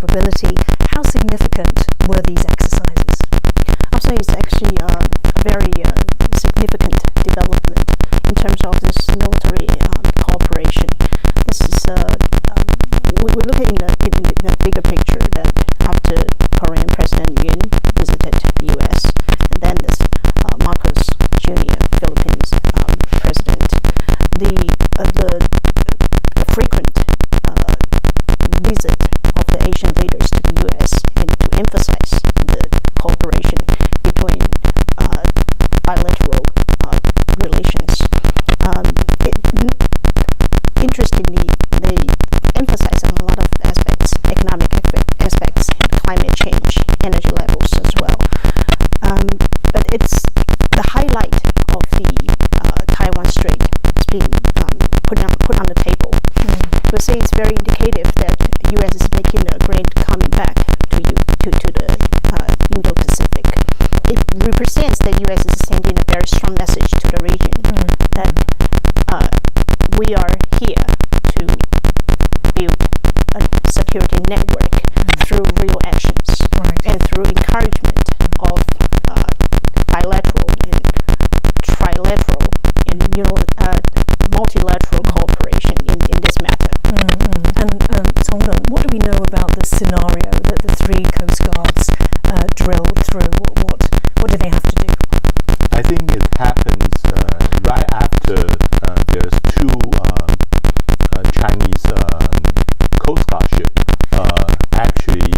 interoperability. How significant were these exercises? I'll say it's actually a very significant development in terms of this military cooperation. This is we look at in the bigger picture that after Korean President Yoon visited the U.S. and then this Marcos Jr. Philippines president, the frequent visit of the Asian leaders to the U.S. and to emphasize the cooperation between bilateral relations. Interestingly, they emphasize on a lot of aspects, economic aspects, climate change, energy levels as well. But it's the highlight of the Taiwan Strait has been put on the table. We say it's very indicative that the U.S. is making a great coming back to the Indo-Pacific. It represents that U.S. is sending a very strong message to the region that we are here to build a security network through real actions and through encouragement of bilateral and trilateral and multilateral cooperation in this matter. And Tongdon, what do we know about the scenario that the three Coast Guards drilled through? What do they have to do? I think it happens right after there's two Chinese Coast Guard ships actually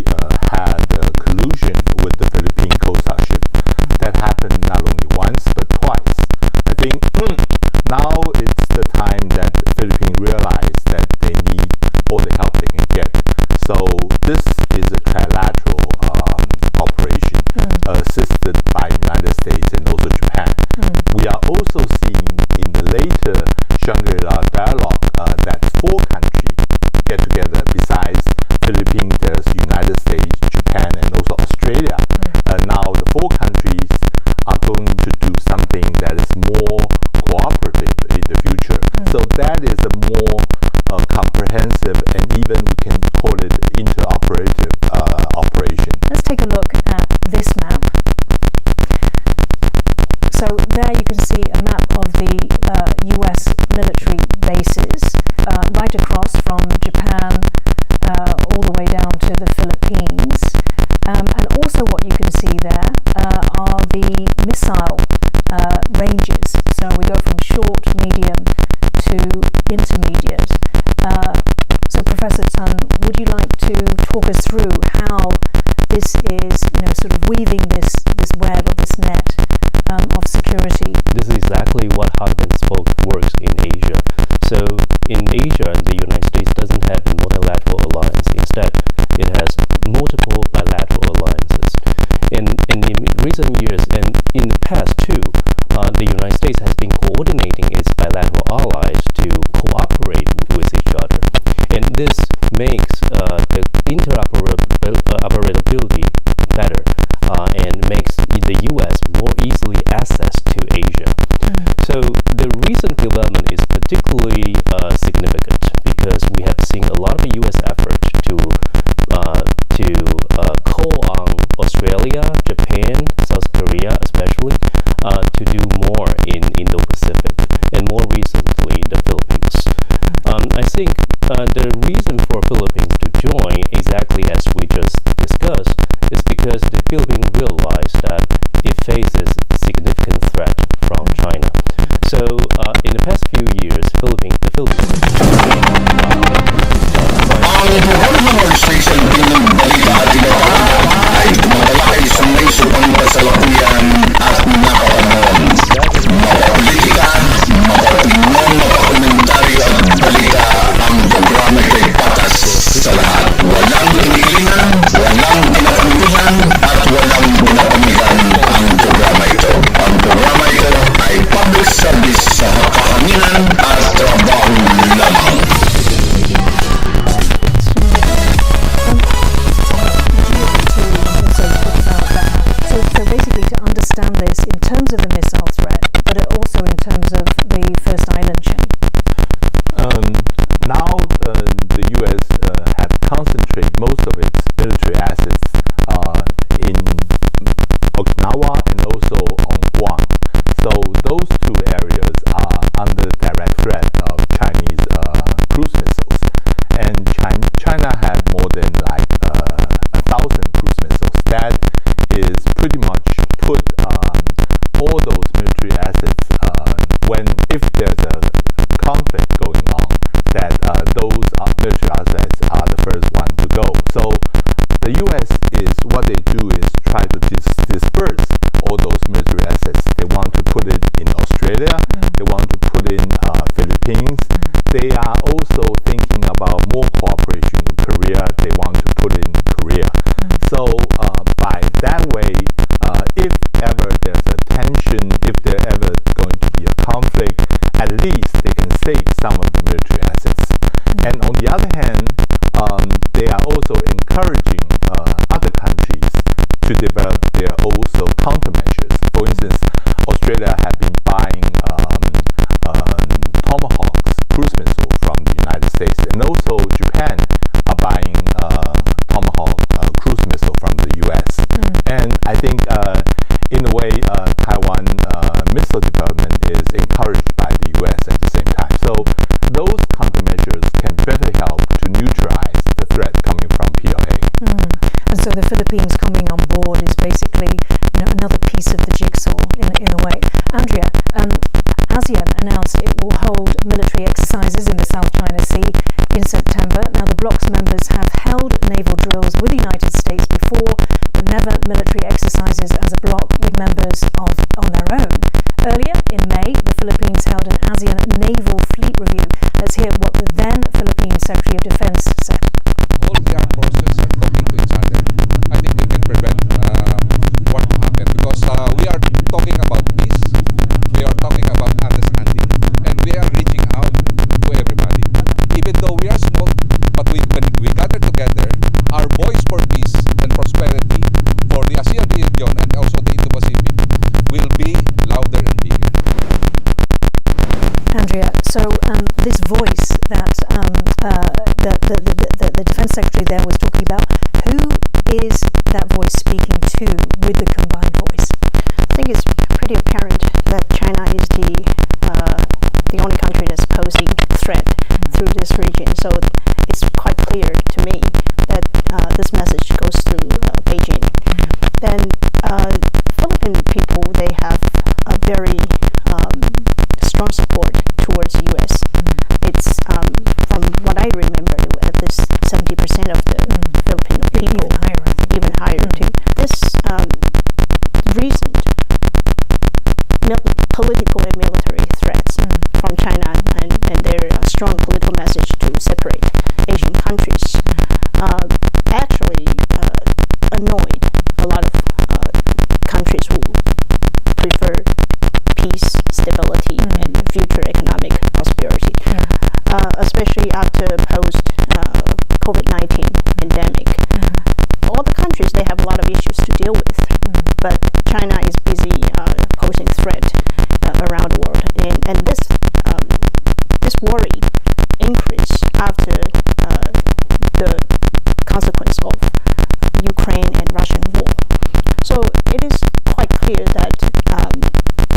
had collusion with the Philippine Coast Guard ship. That happened not only once but twice. I think now it's the time that the Philippines realize that they need all the help they can get. So this is a trilateral operation assisted by the United States and also Japan. We are also seeing in the later Shangri-La dialogue that four countries get together. Besides Philippines, there's United States, Japan, and also Australia. Now the four countries are going to do something that is more cooperative in the future. So that is a more comprehensive and even we can call it interoperative operation. Let's take a look at this map. So there you can see a map of the US military bases right across from Japan all the way down to the Philippines. And also what you can see there are the missile ranges. So we go from short, medium to intermediate. So Professor Tan, would you like to talk us through how this is, sort of weaving this web or this net of security? This is exactly what hub and spoke works in Asia. So in Asia, the United States doesn't have a multilateral alliance. Instead, it has multiple bilateral alliances. And in recent years, and in the past too, the United States has been coordinating its bilateral allies to cooperate with each other. And this makes the interoperability better and makes the U.S. more easily access to Asia. So the recent development is particularly significant because we have seen a lot of U.S. effort to call on Australia, Japan, South Korea especially, to do more in Indo-Pacific and more recently the Philippines. I think the reason for Philippines to join, exactly as we just discussed, is because the Philippines realized that it faces significant threat from China. So in the past few years, the Philippines Ang Hormone Station Balita at Ibabaw ay tumatalakay sa may subang kasalukuyan at napapanahon. Mapapolitika, mapapiniwan, mapakomentaryo at balita. Ang programa ay patas sa lahat. Walang kinikilingan, walang pinapantihan at walang pinapamihan ang programa ito. Ang programa ito ay public service sa kahanginan at trabaho lamang. what they do is try to disperse all those military assets. They want to put it in Australia, they want to put it in Philippines. They are also thinking about more cooperation with Korea. They want to put it in Korea. So by that way, if ever there's a tension, if there ever going to be a conflict, at least they can save some of the military assets. And on the other hand, they are also encouraging other countries to develop their also countermeasures. For instance, Australia have been buying Tomahawks cruise missile from the United States, and also Japan are buying Tomahawk cruise missile from the U.S. And I think in a way, Taiwan missile development is encouraged by the U.S. at the same time. So those countermeasures can better help to neutralize the threat coming from PLA. And so the Philippines coming on board is basically, another piece of the jigsaw in a way. Andrea, ASEAN announced it will hold military exercises in the South China Sea in September. Now, the bloc's members have held naval drills with the United States before, but never military exercises as a bloc with members on their own. Earlier in May, the Philippines held an ASEAN naval fleet review. Let's hear what the then Philippine Secretary of Defense said. All the armed forces are talking to each other. I think we can prevent what happened because we are talking about peace, we are talking about understanding, and we are reaching out to everybody. Even though we are small, but when we gather together, our voice for peace and prosperity for the ASEAN region and also the Indo-Pacific will be louder and bigger. Andrea, so this voice that the Defense Secretary there was talking about, who is that voice speaking to with the combined voice? I think it's pretty apparent that China is the only country that's posing threat through this region. So it's quite clear to me that this message goes through Beijing. Then Philippine people, they have a very strong support towards the U.S. It's from what I remember, at least 70% of the Filipino people, even higher too. This recent political and military threats from China and their strong political message to separate Asian countries actually annoyed a lot of countries who prefer peace, stability, and future economic prosperity, especially after post-COVID-19 pandemic. All the countries, they have a lot of issues to deal with, but China is busy posing threat around the world, and this worry increased after the consequence of Ukraine and Russian war. So it is quite clear that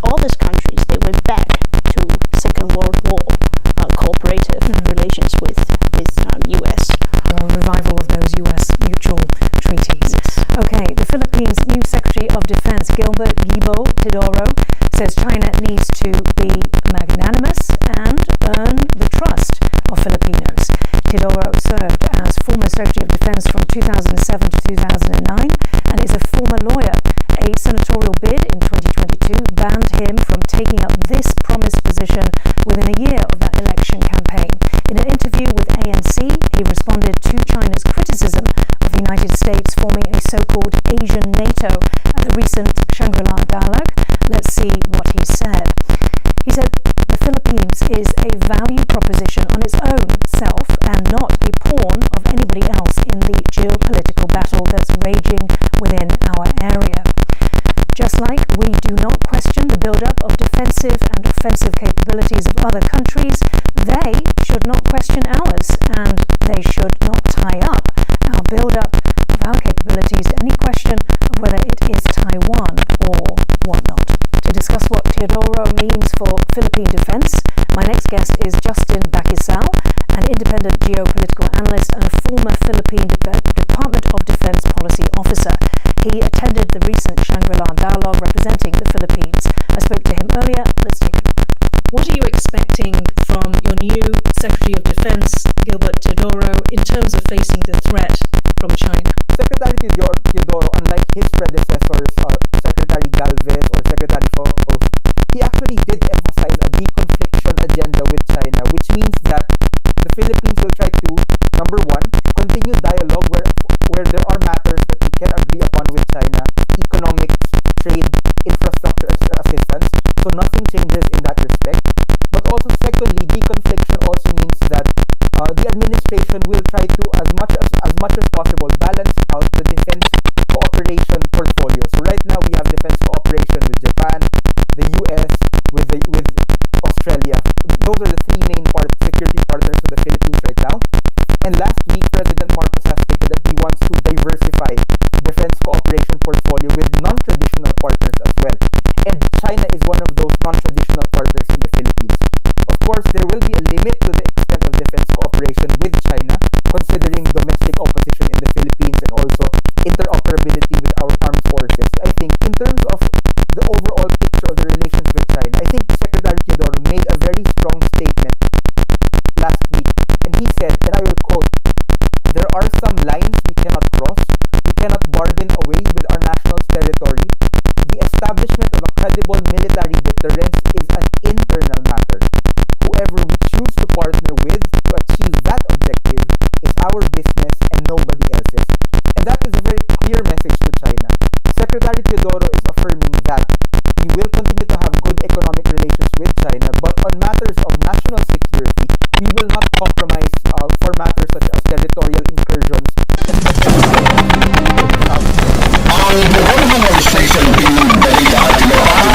all these countries, they went back to Second World War cooperative relations with U.S. Revival of those U.S. mutual treaties. Okay, the Philippines' new Secretary of Defense, Gilbert Tidoro, says China needs to be magnanimous and earn the trust of Filipinos. Tidoro served as former Secretary of Defense from 2007 to 2009 and is a former lawyer. A senatorial bid in 2022 banned him from taking up this promised position within a year of that election campaign. In an interview with ANC, he responded to China's criticism of the United States forming a so-called Asian NATO at the recent Shangri-La dialogue. Let's see what he said. He said, the Philippines is a value proposition on its own self and not a pawn of anybody else in the geopolitical battle that's raging within our area. Just like we do not question the build-up of defensive and offensive capabilities of other countries, they should not question ours, and they should not tie up our build-up of our capabilities to any question of whether it is Taiwan or whatnot. To discuss what Teodoro means for Philippine defense, my next guest is Justin Bakisal, an independent geopolitical analyst and a former Philippine Department of Defense policy officer. He attended the recent Shangri-La dialogue representing the Philippines. I spoke to him earlier. Let's take a look. What are you expecting from your new Secretary of Defense, Gilbert Teodoro, in terms of facing the threat from China? Secretary Teodoro, unlike his predecessors, Secretary Galvez or Secretary Faust, he actually did emphasize a deconfliction agenda with China, which means that the Philippines will try to, number one, continue dialogue where there are matters that we can agree upon with China, economics, trade, infrastructure assistance, so nothing changes in that respect. But also secondly, deconfliction also means that the administration will try to, as much as possible, balance out the defense cooperation portfolio. So right now we have defense cooperation with Japan, the US, with Australia. Those are the three main security partners of the Philippines right now. And last week, President Marcos has stated that he wants to diversify defense cooperation portfolio with non-traditional partners as well. And China is one of those non-traditional partners in the Philippines. Of course, there will be a limit to the extent of defense cooperation with China, considering domestic opposition in the Philippines and also interoperability with our armed forces. I think in terms of the overall picture of the relations with China, I think Secretary Teodoro made a very strong statement last week, and he said, and I will quote, "There are some lines we cannot cross. We cannot bargain away with our national territory. The establishment of a credible military deterrence is an internal matter. Whoever we choose to partner with to achieve that objective is our business and nobody else's." And that is a very clear message to China. Secretary Teodoro is affirming that we will continue to have good economic relations with China, but on matters of national security, we will not compromise for matters such as territorial incursions. Ang programang legislation pinagbalita at iba't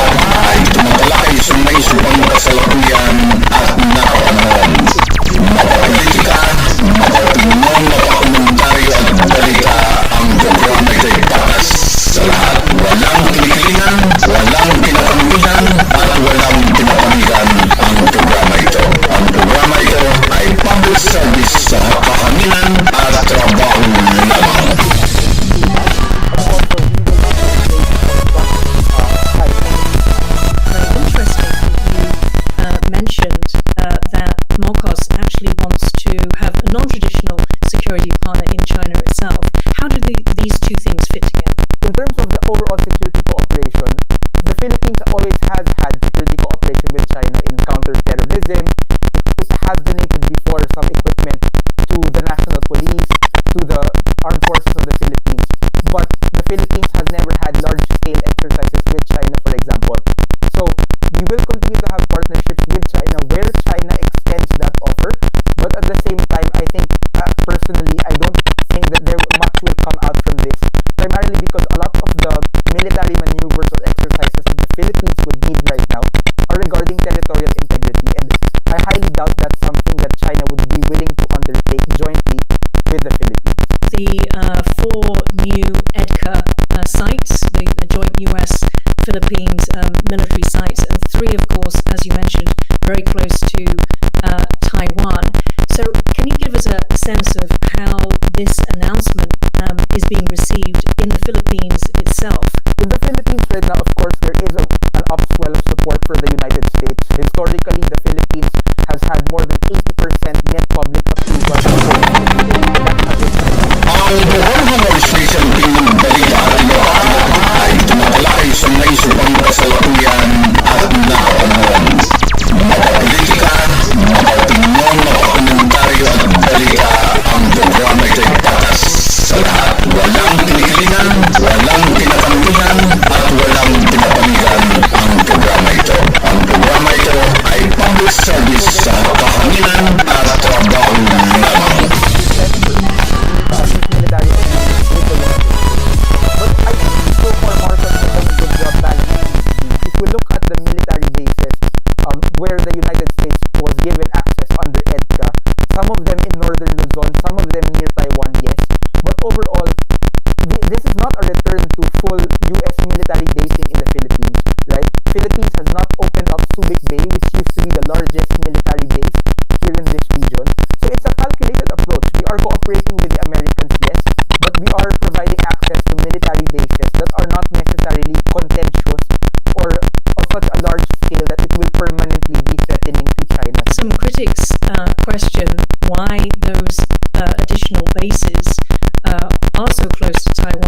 ay tumatalakay sa may subang kasalukuyan at nakapanahon. Mapapolitika, mapapinong, mapakomentaryo at balita, ang programa ito'y patas sa lahat. Walang kinikilingan, walang pinakampihan, at walang pinapanigan ang programa ito. Ang programa ito ay public service sa kahanginan at trabaho lamang. Mentioned that Marcos actually wants to have a non-traditional security partner in China itself. How do these two things fit together? In terms of the overall security cooperation, the Philippines always has had security cooperation with China in counterterrorism. It has donated before some equipment to the national police, to the armed forces of the Philippines. But the Philippines has never had large-scale exercises with China, for example. So we will continue to have partnerships with China where China extends that offer. But at the same time, I think personally, I don't think that much will come out from this. Primarily because a lot of the military maneuvers or exercises that the Philippines would need right now are regarding territorial integrity, and I highly doubt that's something that China would be willing to undertake jointly with the Philippines. The 4 new EDCA sites, the joint US-Philippines military sites, and 3, of course, as you mentioned, very close to Taiwan. So can you give us a sense of how this announcement is being received in the Philippines itself? In the Philippines right now, of course, there is an upswell of support for the United States. Historically, the Philippines has had more than 80% net public approval. Ang programang legislation pinagbalita at iba't ay tumatalakay sa may subang kasalukuyan at nakapanahon. Mapapolitika, mapapinong, mapakomentaryo at balita, ang programa ito'y patas sa lahat. Walang kinikilingan, walang pinakampihan, at walang pinapanigan ang programa ito. Ang programa ito ay public service sa kahanginan at trabaho lamang. Military but I think so far Marcos has done a good job balancing. If we look at the military bases where the United States was given access under EDCA, some of them in northern Luzon, some of them near Taiwan, yes, but overall this is not a return to full US military basing in the Philippines, right? Philippines has not opened up Subic Bay, which used to be the largest military base here in this region. So it's a calculated approach. We are cooperating with the Americans, yes, but we are providing access to military bases that are not necessarily contentious or of such a large scale that it will permanently be threatening to China. Some critics question why those additional bases are so close to Taiwan.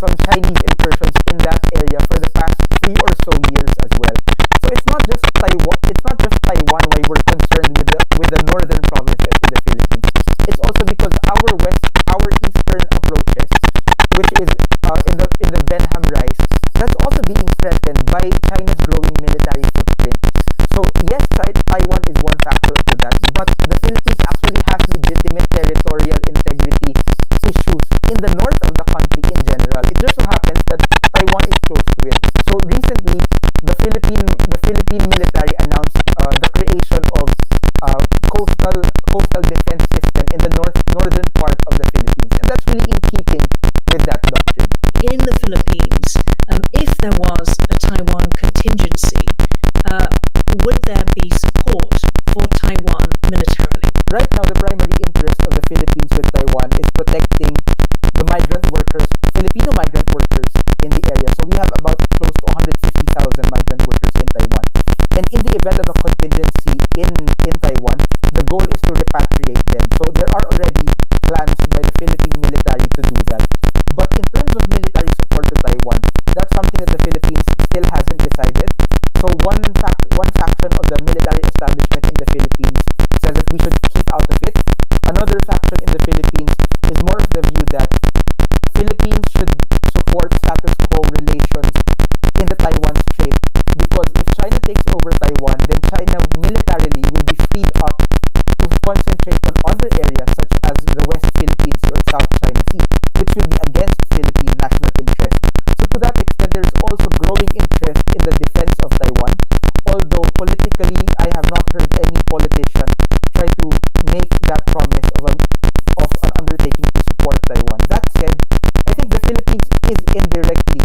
some Chinese incursions in that area for the past 3 or so years as well. So it's not just Taiwan. It's not just Taiwan why we're concerned with the northern provinces in the Philippines. It's also because our eastern approaches, which is in the Benham Rise, that's also being threatened by China's growing military footprint. So yes, Taiwan is one factor to that, but the Philippines actually has legitimate territorial integrity issues in the north of the country in general. It just so happens that Taiwan is close to it. So recently, the Philippine military announced the creation of coastal defense system in the northern part of the Philippines, and that's really in keeping with that doctrine. In the Philippines, if there was a Taiwan contingency, would there be support for Taiwan militarily? Right now, the primary interest of the Philippines with Taiwan is protecting the migrant workers, Filipino migrant workers in the area. So we have about close to 150,000 migrant workers in Taiwan. And in the event of a contingency in Taiwan, the goal is to repatriate them. So there are already plans by the Philippine military to do that. But in terms of military support to Taiwan, that's something that the Philippines still hasn't decided. So one faction of the military establishment in the Philippines says that we should keep out of it. Another faction in the Philippines is more of the view that Philippines should support status quo relations in the Taiwan Strait, because if China takes over Taiwan, then China militarily will be freed up to concentrate on other areas such as the West Philippines or South China Sea, which will be against Philippine national interest. So to that extent, there is also growing interest in the defense of Taiwan, although politically, I have not heard any politician try to make that promise of an undertaking to support Taiwan. That said, I think the Philippines is indirectly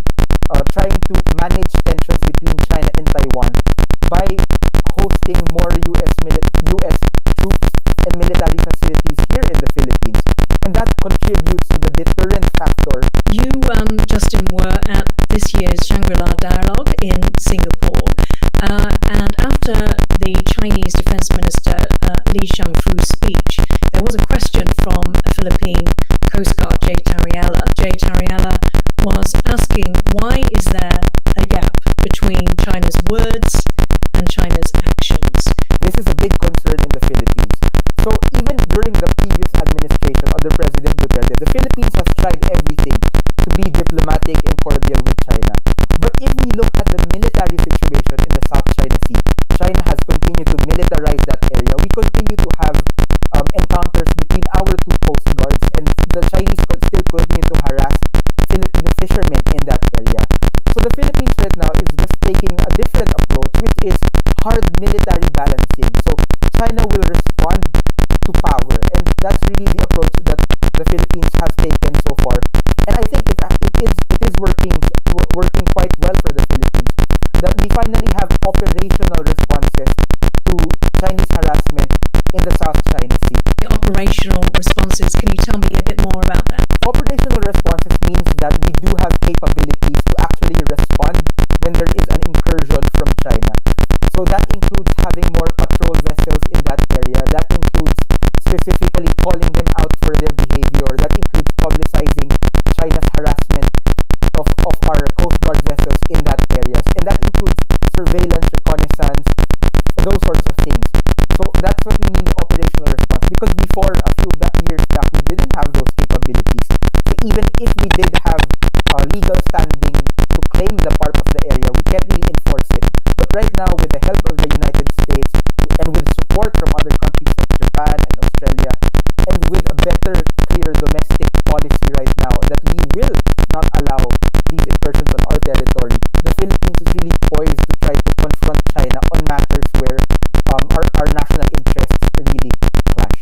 trying to manage tensions between China and Taiwan by hosting more US troops and military facilities here in the Philippines, and that contributes to the deterrent factor. You, Justin, were at this year's Shangri-La Dialogue in Singapore, and after the Chinese Defense Minister Li Shangfu's speech, there was a question from a Philippine Coast Guard, Jay Tariella. Jay Tariella was asking, why is there a gap between China's words and China's actions? This is a big concern in the Philippines. So even during the previous administration under President Duterte, the Philippines has tried everything to be diplomatic and cordial with China. But if we look at the military situation in the South China Sea, China has continued to militarize that area. We continue to have encounters between our two coast guards, and the Chinese still continue to harass Filipino fishermen in that area. So the Philippines right now is just taking a different approach, which is hard military balancing. So China will respond to power, and that's really the approach that the Philippines has taken so far. And I think it is working quite well for the Philippines, that we finally have operational responses to Chinese harassment in the South China Sea. The operational responses, can you tell me a bit more about that? Operational responses means that we do have capabilities to actually respond when there is an incursion from China. So that includes having more patrol vessels in that area. That includes specifically calling them out for their behavior. That includes publicizing China's harassment of our Coast Guard vessels in that areas. And that includes surveillance, reconnaissance, those sorts of things. So that's what we mean by operational response, because before, a few years back, we didn't have those capabilities. So even if we did have legal standing to claim the part of the area, we can't really enforce it. But right now, with the help of the United States and with support from other countries like Japan and Australia, and with a better, clear domestic policy right now that we will not allow these incursions on our territory, the Philippines is really poised to try to confront China on matters where our national interests really clash.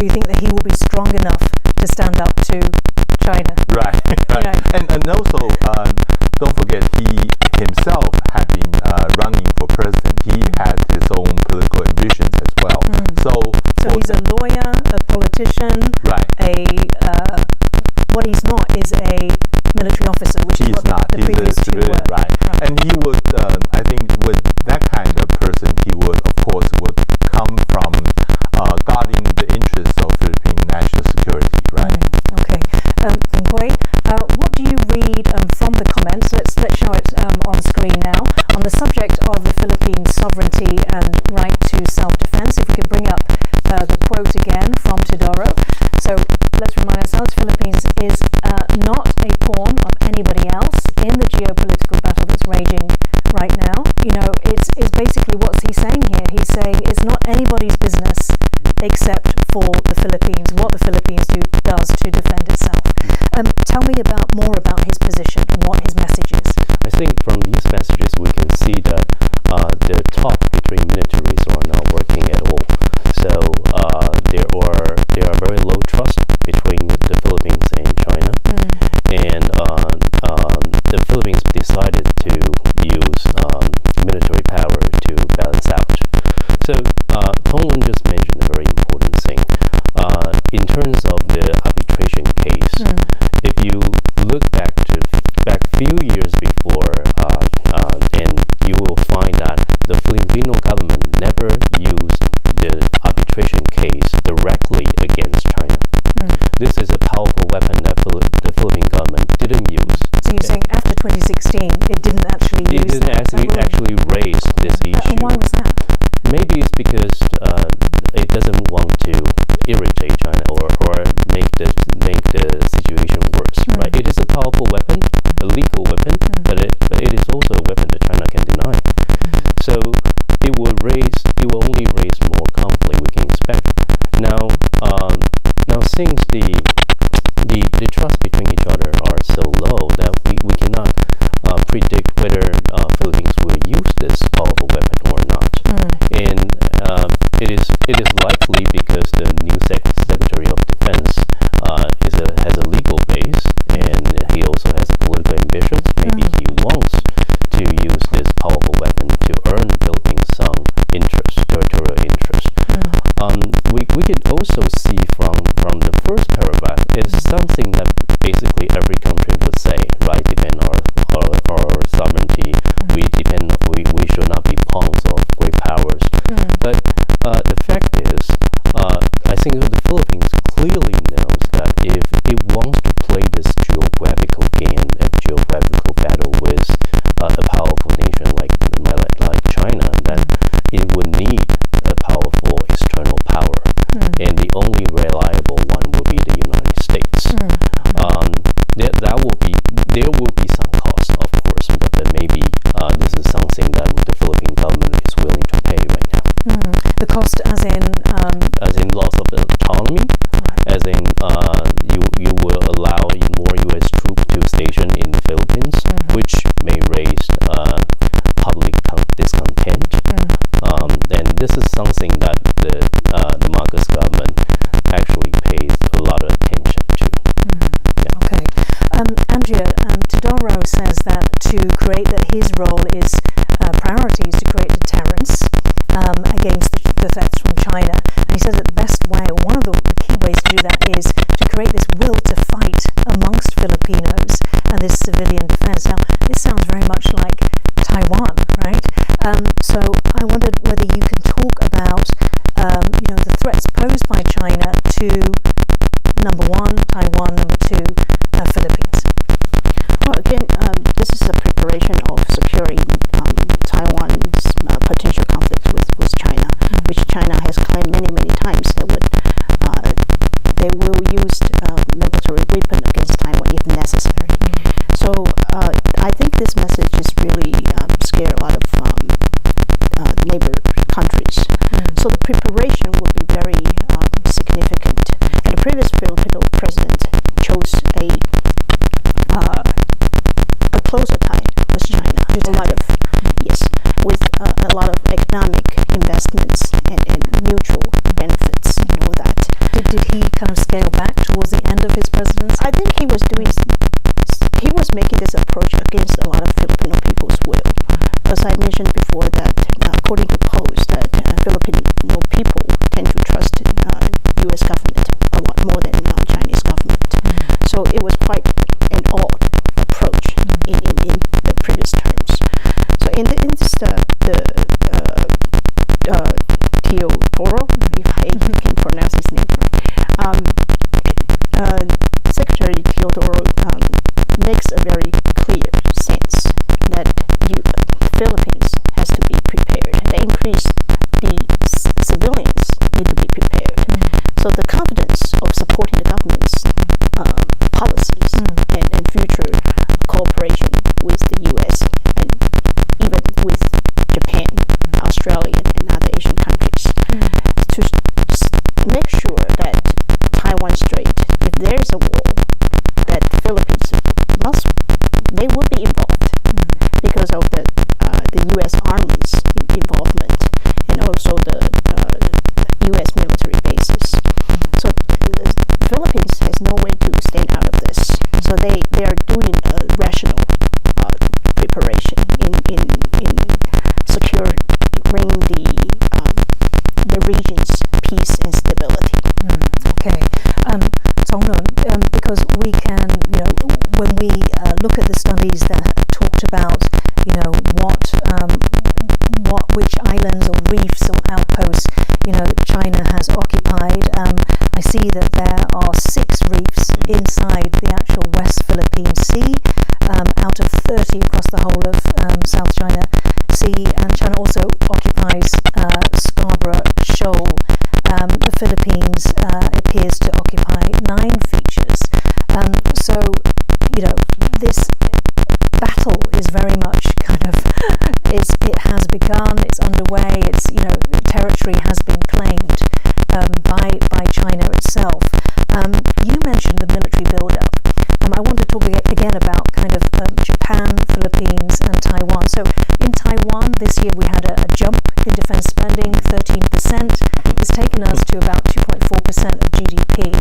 you think that he will be strong enough to stand up to China? Right. And also, don't forget, he himself had been running for president. He had his own political ambitions as well. So he's a lawyer, a politician, right. What he's not is a military officer, which is what the previous two were. Right. And he would, I think, with that kind of person, he would, of course, would come from guarding the interests of Philippine national security, right? Okay. Hui, what do you read from the comments? Let's show it on screen now. On the subject of the Philippines' sovereignty and right to self-defense, if we can bring up the quote again from Teodoro. So let's remind ourselves, Philippines is not a pawn of anybody else in the geopolitical battle that's raging right now. You know, it's basically what's he saying here. He's saying it's not anybody's business except for the Philippines, what the Philippines does to defend itself. Tell me more about his position and what his message is. I think from these messages we can see that the talk between militaries are not working at all. So there are very low trust between the Philippines and China, and the Philippines decided to use military power to balance out. So Tonglen just mentioned a very important thing. In terms of the arbitration case, if you look back few years before, and you will find that the Filipino government never used the arbitration case directly against China. This is a powerful weapon that the Philippine government didn't use. So you're saying after 2016, it didn't actually use it didn't actually raise this issue. Why was that? Maybe it's because it doesn't want to irritate China or make the situation worse. Right? It is a powerful weapon, a legal weapon, but it is also a weapon that China can deny. So it will only raise more conflict, we can expect. Now since the trust between each other are so low that we cannot predict whether Philippines will use this powerful weapon or not. And it is likely because the new Secretary of Defense has a legal base, and he also has political ambitions. Maybe he wants to use this powerful weapon to earn Philippines some territorial interest. We can also see from the first paragraph is something that basically every country would say, right? Depend on our sovereignty. We should not be pawns of great powers. But the fact is, I think the Philippines clearly knows that if it wants to play this geographical game and geographical battle with a powerful nation like China, that it would need a powerful external power, and the only reliable one will be the United States. There will be some cost, of course, but maybe this is something that the Philippine government is willing to pay right now. The cost, as in loss of autonomy, as in you will allow more U.S. troops to station in the Philippines, which may raise public discontent. And this is something that the Marcos government actually pays a lot of attention to. Okay. Andrea, Teodoro says that his role is priority is to create deterrence against the threats from China. And he says that the best way, or one of the key ways to do that, is to create this will to fight amongst Filipinos and this civilian defense. Now, this sounds very much like Taiwan, right? So I wondered whether you can talk about the threats posed by China to number one, Taiwan, number two, Philippines. Well, again, this is a preparation of securing Taiwan's potential conflict with China, which China has claimed many times that they will use military weapon against Taiwan if necessary. So I think this message is really scare a lot of neighbor countries. So the preparation will be very significant. And the previous Filipino president chose a closer tie with China. With a lot of economic investments and mutual benefits and all that. Did kind of scale back towards the end of his presidency? I think he was making this approach against a lot of Filipino people's will. As I mentioned before, that according to polls, that Filipino people tend to trust U.S. government a lot more than Chinese government. So it was quite an odd approach in the previous terms. So in this Teodoro, if I can pronounce his name right, Secretary Teodoro makes a very clear sense that the Philippines has to be prepared. The increase, the civilians need to be prepared. So the confidence of supporting the government's policies and future cooperation with the U.S. and even with Japan, Australia, and other Asian countries to make sure that Taiwan Strait, if there is a war, that the Philippines they will be involved because of the U.S. Army's involvement and also the U.S. military bases. So the Philippines has no way to stand out of this. So they are doing a rational preparation in securing the region's peace and stability. Okay. Because we can, when we look at the studies that talked about, which islands or reefs or outposts, China has occupied. I see that there are 6 reefs inside the actual West Philippine Sea, out of 30 across the whole of South China Sea, and China also occupies Scarborough Shoal. The Philippines appears to occupy 9 features. So, this battle is very much it has begun, it's underway, territory has been claimed by China itself. You mentioned the military build-up. I want to talk again about Japan, Philippines, and Taiwan. So in Taiwan, this year we had a jump in defense spending, 13%. It's taken us to about 2.4% of GDP.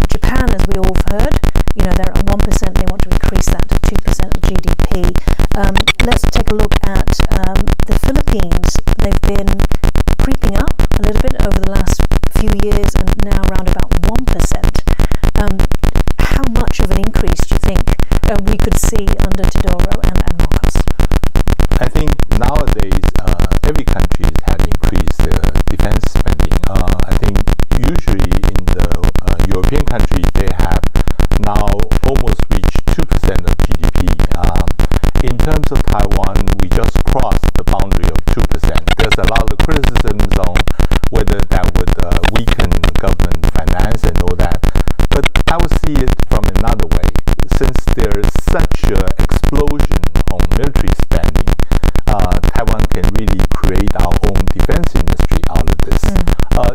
Japan, as we all have heard, they're at 1%. They want to increase that to 2% of GDP. Let's take a look at the Philippines. They've been creeping up a little bit over the last few years and now around about 1%. How much of an increase do you think we could see under Teodoro and Marcos? I think nowadays every country had increased their defense spending. I think usually in the European countries they have now almost reached 2% of GDP. In terms of Taiwan, we just crossed the boundary of 2%. There's a lot of criticisms on whether that would weaken government finance and all that. But I would see it from another way. Since there is such an explosion on military spending, Taiwan can really create our own defense industry out of this.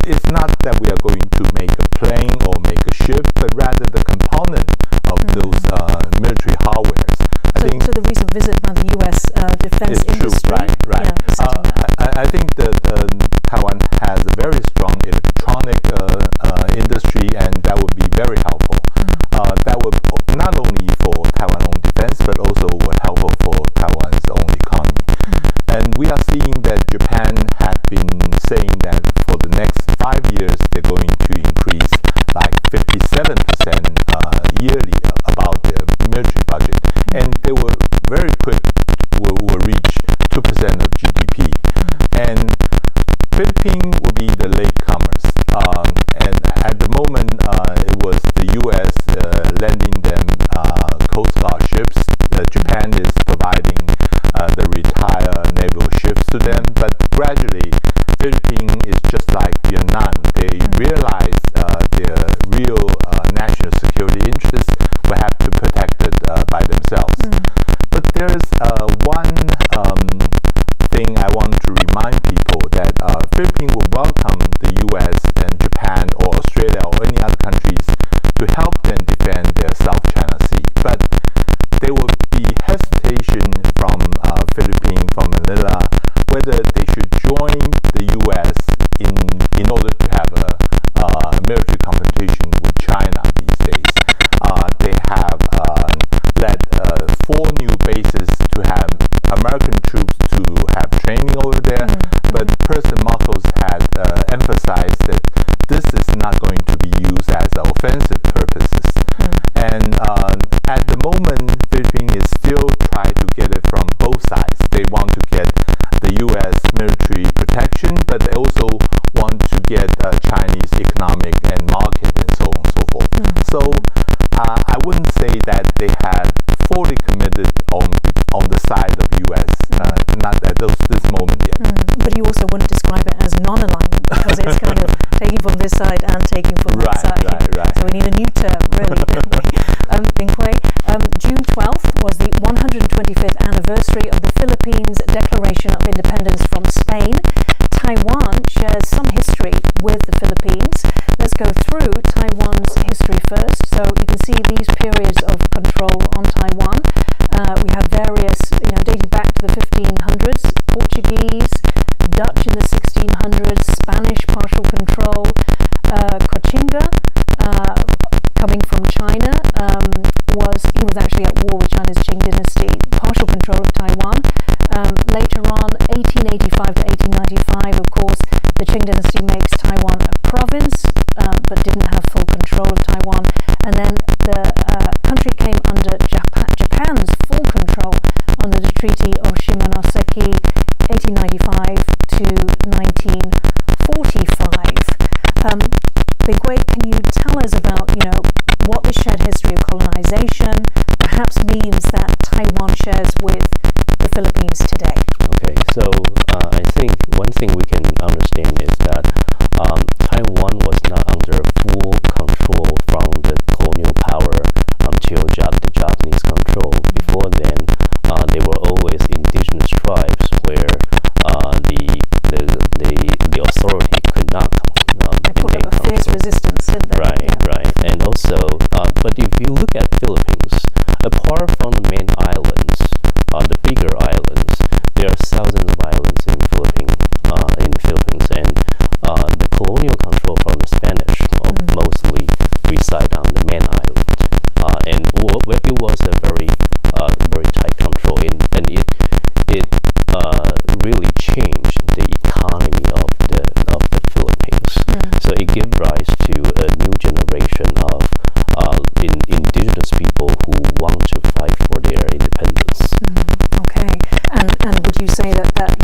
It's not that we are going to make a plane or make a ship, but rather the component of those military hardwares. So the recent visit by the U.S. defense industry. True, right. I think that Taiwan has a very strong electronic industry, and that would be very helpful. That would not only for Taiwan own defense, but also would helpful for Taiwan's own economy. And we are seeing that Japan have been saying that for the next 5 years they're going to increase like 57% yearly about their military budget, and they were very quick will reach 2% of GDP. And Philippines will be the latecomers. And at the moment, it was the U.S. lending them Coast Guard ships. Japan is providing the retired naval ships to them. But gradually, Philippines is just like Vietnam. They realize their real national security interests will have to protect it by themselves. But there is one thing I want to remind people that Philippines will welcome the U.S. and Japan or Australia or any other countries to help them defend their South China Sea. But there will be hesitation from Philippines, from Manila, whether they should join the U.S. in order to have a military confrontation not going to be used as offensive purposes. And at the moment, Philippines is still trying to get it from both sides. They want to get the U.S. military protection, but they also want to get Chinese economic and market and so on and so forth. So I wouldn't say that they have fully committed on the side of U.S. Not at this moment yet. But you also wouldn't describe it as non-alignment because it's kind of taking from this side and taking from that side. Right. So we need a new term, really, don't we? Bing Hui, June 12th was the 125th anniversary of the Philippines' declaration of independence from Spain. Taiwan shares some history with the Philippines. Let's go through Taiwan's history first. So you can see these periods of control on Taiwan. We have various, dating back to the 1500s, Portuguese, Dutch in the 1600s, Spanish partial control, Cochinga, coming from China, he was actually at war with China's Qing dynasty, partial control of Taiwan. Later on, 1885 to 1895, of course, the Qing dynasty makes Taiwan a province, but didn't have full control of Taiwan. And then the country came under Japan's full control under the Treaty of Shimonoseki, 1895 to 1945. Bing Hui, can you tell us about, what the shared history of colonization perhaps means that Taiwan shares with the Philippines today? Okay, so I think one thing we can understand is that Taiwan was not under full control from the colonial power until the Japanese control. Before then, they were always indigenous tribes where the authority could not maintain control. Fierce resistance, didn't they? Right. And also, but if you look at Philippines, apart from the main islands, the bigger islands, there are thousands of islands in the Philippines, and the colonial control from the Spanish mostly reside on the main island, and it was a very tight control, and it really changed the economy of the Philippines. So it gave rise to a new generation of indigenous people who want to fight for their independence. Okay, and would you say that that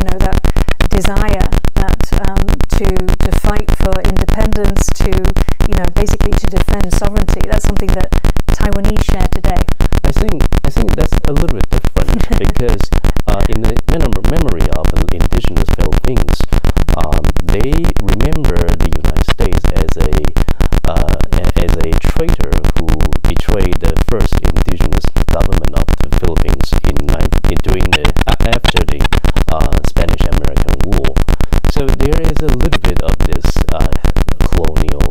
desire to fight for independence, to basically to defend sovereignty, that's something that Taiwanese share today? I think that's a little bit different because in the memory of indigenous Philippines, they remember the United States as a traitor who betrayed the first indigenous government of the Philippines after the Spanish-American War. So there is a little bit of this colonial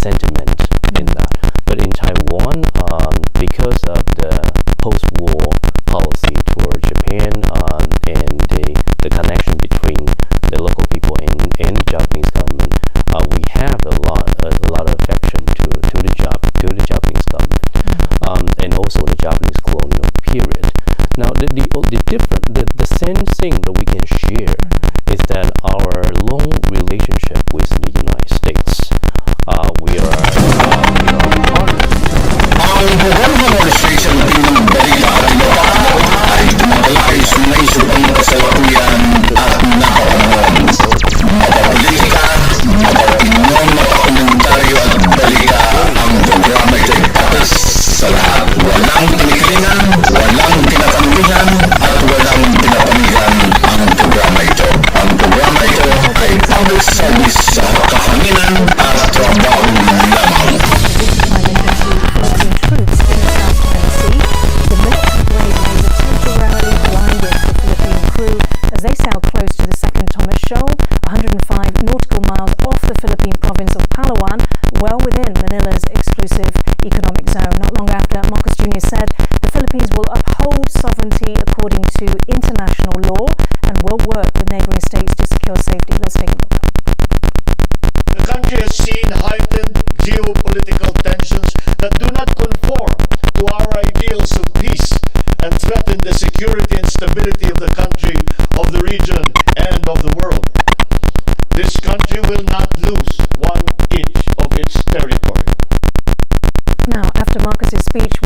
sentiment in that. But in Taiwan, because of the post-war policy toward Japan and the connection between the local people and the Japanese government, we have a lot of affection to the Japanese government, and also the Japanese colonial period. Now, the same thing that we can share is that our long relationship with the United States. We are partners. Ang programa ng station ng balita at iba ay tumatalakay sa naisipang kasalukuyan at nakapanahon. Mapapolitika, mapapinong, mapakomentaryo at balita. Ang programa ito'y patas sa lahat. Walang kinikilingan, walang kinakamihan, at walang pinapanigan ang programa ito. Ang programa ito ay public service sa kahanginan at trabaho lamang. Troops in the South China Sea. The military grade laser temporarily blinded the Philippine crew as they sailed close to the second Thomas Shoal, 105 nautical miles off the Philippine province of Palawan, well within Manila's exclusive economic zone. Not long after, Marcos Jr. said the Philippines will uphold sovereignty according to international law and will work with neighboring states to secure safety. Let's take a look. The country has seen heightened geopolitical tensions that do not conform to our ideals of peace and threaten the security and stability of the country, of the region, and of the world. This country will not lose one inch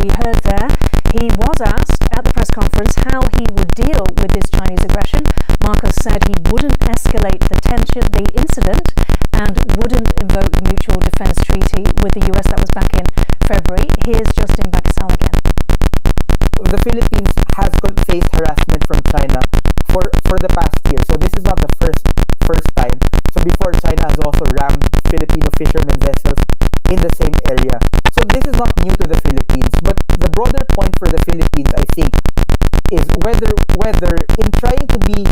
we heard there, he was asked at the press conference how he would deal with this Chinese aggression. Marcos said he wouldn't escalate the incident, and wouldn't invoke the Mutual Defense Treaty with the US. That was back in February. Here's Justin Bakasal again. The Philippines has faced harassment from China for the past year, so this is not the first time. So before, China has also rammed Filipino fishermen vessels in the same area. So this is not new to the Philippines, but the broader point for the Philippines, I think, is whether in trying to be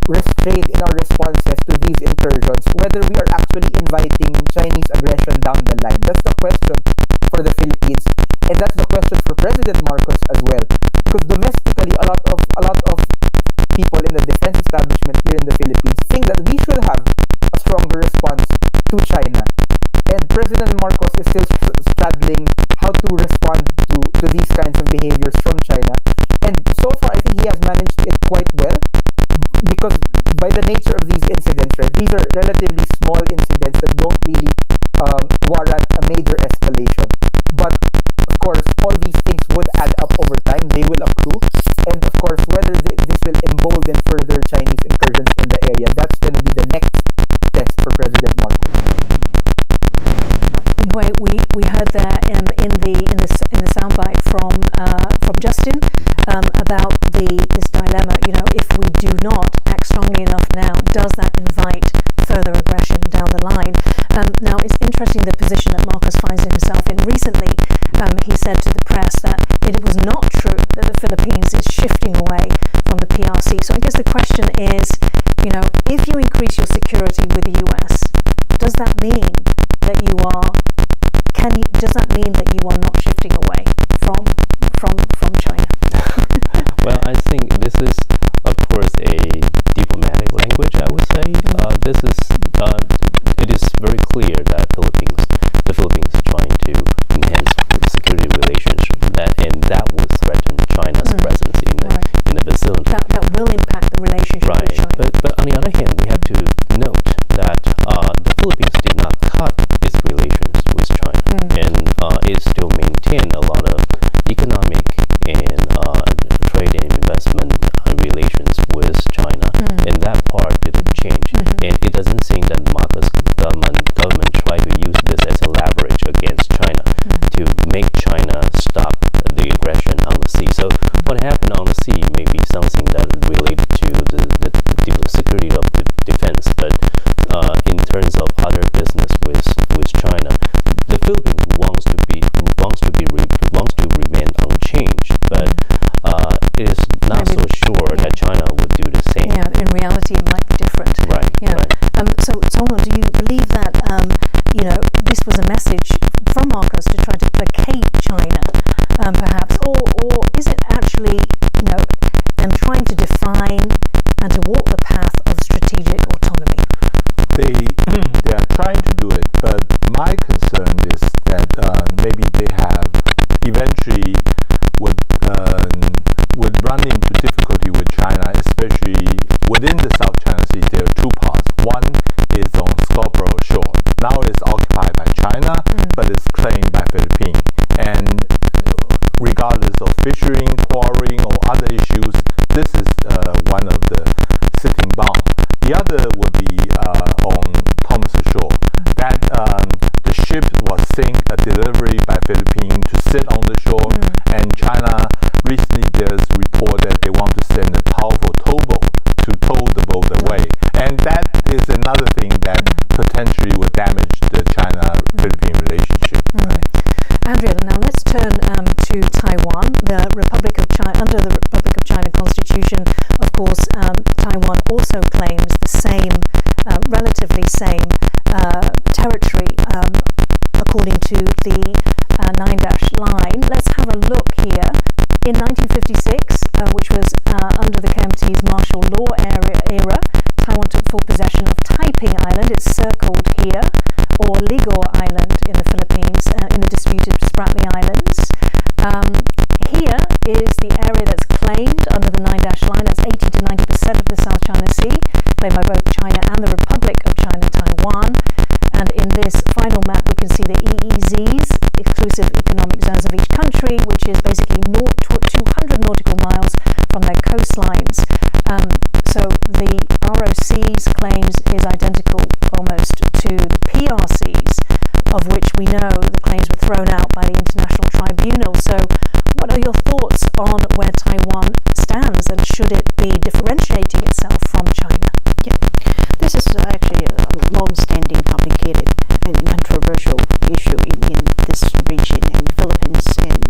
restrained in our responses to these incursions, whether we are actually inviting Chinese aggression down the line. That's the question for the Philippines, and that's the question for President Marcos as well. Because domestically, a lot of people in the defense establishment here in the Philippines think that we should have a stronger response to China, and President Marcos is still straddling how to respond to these kinds of behaviors from China. And so far, I think he has managed it quite well, because by the nature of these incidents, right, these are relatively small incidents that don't really warrant a major escalation. But of course, all these things would add up over time. They will accrue, and of course, whether this will embolden further Chinese incursions in the area, that's going to be the next test for President Marcos. We heard there in the soundbite from Justin about this dilemma. You know, if we do not act strongly enough now, does that invite further aggression down the line? Now, it's interesting the position that Marcos finds himself in. Recently, he said to the press that it was not true that the Philippines is shifting away from the PRC. So I guess the question is, you know, if you increase your security with the US, does that mean that you are not shifting away from China? Well, I think this is, of course, a diplomatic language, I would say. It is very clear that the Philippines is trying to enhance security relationship, and that would threaten China's presence in the vicinity. That will impact the relationship with China. But on the other hand, we have to note that the Philippines did not cut its relations with China, and it still maintained a lot of economic and trade and investment relations with China, and that part didn't change. And it doesn't seem that Marcos government tried to use this as a leverage against China to make China stop the aggression on the sea. So what happened on the sea may be something that related to the security of the defense, but in terms of other business with China, the Philippines wants to remain unchanged, but it is not so sure that China would do the same. Yeah, in reality, it might be different. Right. Yeah. Right. So, Tongo, do you believe that this was a message from Marcos to try to placate China, perhaps, or is it actually them trying to define and to walk the path of strategic autonomy? They are trying to do it, but my concern is that maybe they have eventually would run into difficulty with China, especially within the South China Sea. There are two parts. One is on Scarborough Shore. Now it's occupied by China, but it's claimed by Philippines. And regardless of fishing, quarrying, or other issues, this is one of the sitting bound. The other would be on Thomas Shore. That the ship was sink a delivery by Philippines to sit on the shore, and China recently there's report that they want to send a powerful towboat to tow the boat away, and that is another thing that potentially would damage the China-Philippine relationship. Andrea, now let's turn to Taiwan. The Republic of China, under the Republic of China Constitution, of course, Taiwan also claims the same, relatively same territory, according to the 9-dash line. Let's have a look here. In 1956, which was under the KMT's martial law era, Taiwan took full possession of Taiping Island. It's circled here, or Ligor Island in the Philippines, in the disputed Spratly Islands. Here is the area that's claimed under the 9-dash line. That's 80 to 90% of the South China Sea, claimed by both China and the Republic of China, Taiwan. And in this final map, we can see the EEZs, exclusive economic zones of each country, which is basically 0 to 200 nautical miles from their coastlines. So the ROC's claims is identical almost to the PRC's, of which we know the claims were thrown out by the International Tribunal. So what are your thoughts on where Taiwan stands, and should it be differentiating itself from China? Yeah. This is actually a long-standing, complicated and controversial issue in this region, and Philippines and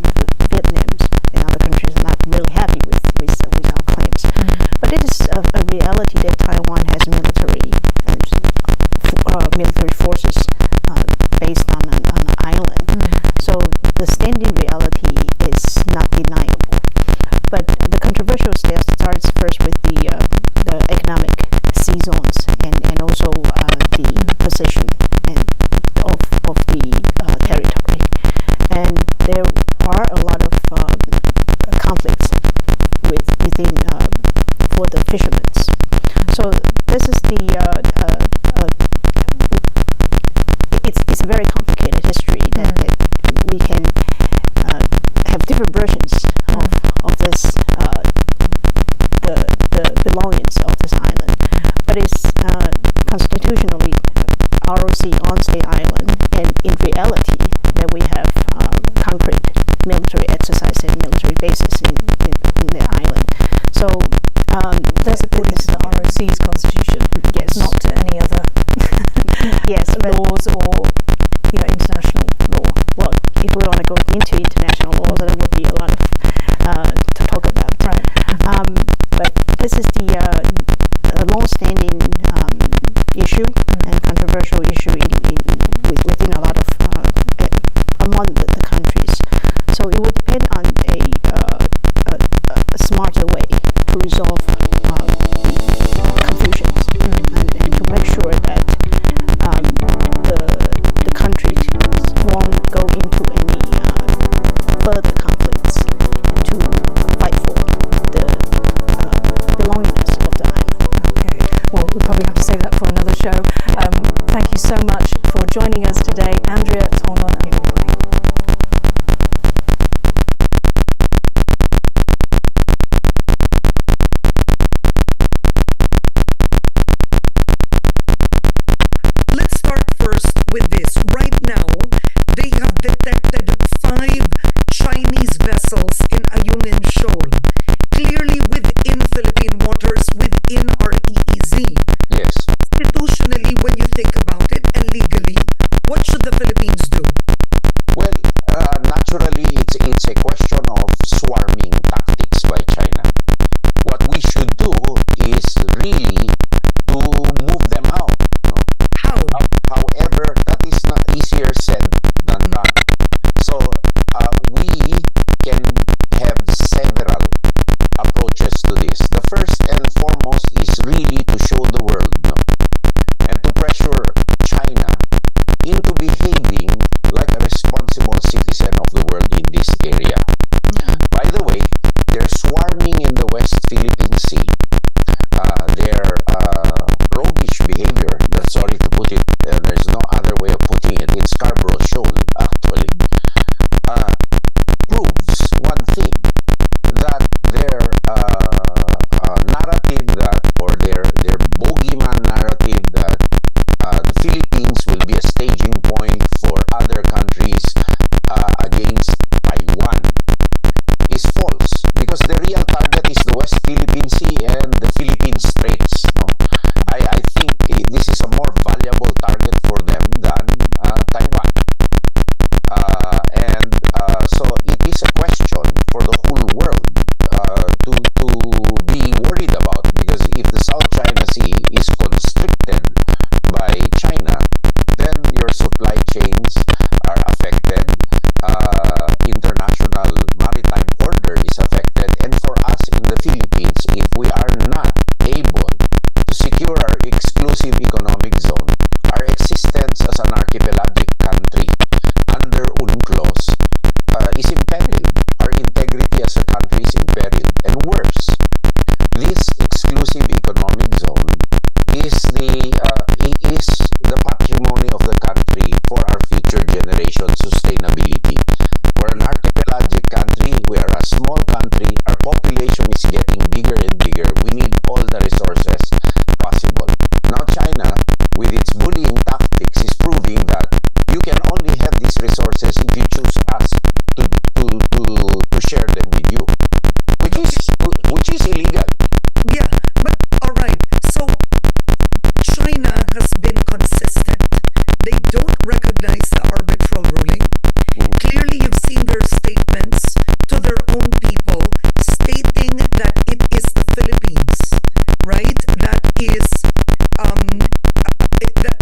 Vietnam and other countries are not really happy with our claims. But it is a reality that Taiwan has military forces based on an island. So the standing reality is not deniable. But the controversial starts first with the economic sea zones and also the position of the territory. And there are a lot of conflicts within for the fishermen. So this is it's a very complicated history that we can have different versions of this the belongings of this island, but it's constitutionally ROC owns the island, and in reality that we have concrete military exercise and military bases in the island. So that's according to the ROC's constitution, yes, not to any other yes, laws or international law. Well, if we want to go into international law, then there would be a lot of to talk about. Right. But this is the long-standing issue and controversial issue within a lot of among the countries. So it would depend on a smarter way to resolve confusions and to make sure that the country won't go into any further conflicts and to fight for the belongingness of the island. Okay. Well, we'll probably have to save that for another show. Thank you so much for joining us today, Andrea, Tonlon, and Nikolai. Let's start first with this. Right now, they have detected 5 Chinese vessels in Ayungin Shoal, clearly within Philippine waters, within our EEZ. Yes. Constitutionally, when you think about it, and legally, what should the Philippines do? Well, naturally, it's a question of swarming tactics by China. What we should do is really to move them out. No? How? However, that is not easier said than done. So we can have several approaches to this. The first and foremost is really to show the world, no? And to pressure China into behaving like a responsible citizen of the world in this area. By the way, they're swarming in the West Philippine Sea. Their roguish behavior, sorry to put it, there's no other way of putting it, in Scarborough Shoal, actually, proves one thing, that their narrative that, or their bogeyman narrative that the Philippines will be a staging point for other countries against Taiwan is false, because the real target is the West Philippine Sea and the Philippine Straits. No? I think this is a more valuable target for them than Taiwan. So it is a question for the whole world to be worried about, because if the South China Sea is constricted by China, then your supply chains are affected, international maritime order is affected, and for us in the Philippines, if we are not able to secure our exclusive economic zone, our existence as an archipelagic country under UNCLOS is imperiled. Our integrity as a country is imperiled. And worse, this exclusive economic zone is the patrimony of the country for future generation sustainability. We're an archipelagic country. We are a small country. Our population is getting bigger and bigger. We need all the resources possible. Now China, with its bullying tactics, is proving that you can only have these resources if you choose us to share them with you, which is illegal. Yeah, but all right. So China has been consistent. They don't recognize the arbitral ruling. Clearly, you've seen their statements to their own people stating that it is the Philippines, right? That is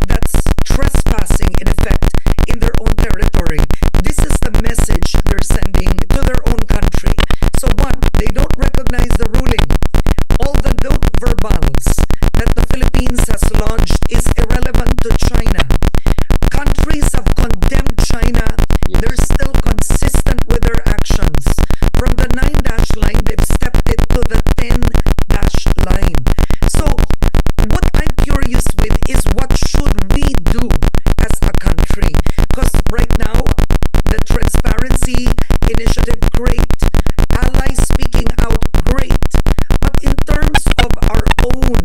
that's trespassing in effect in their own territory. This is the message they're sending to their own country. So one, they don't recognize the ruling. All the note verbals that the Philippines has lodged is irrelevant to China. Countries have condemned China. They're still consistent with their actions. From the 9-dash line, they've stepped it to the 10-dash line. So what I'm curious with is what should we do as a country? Because right now, the transparency initiative, great. Allies speaking out, great. But in terms of our own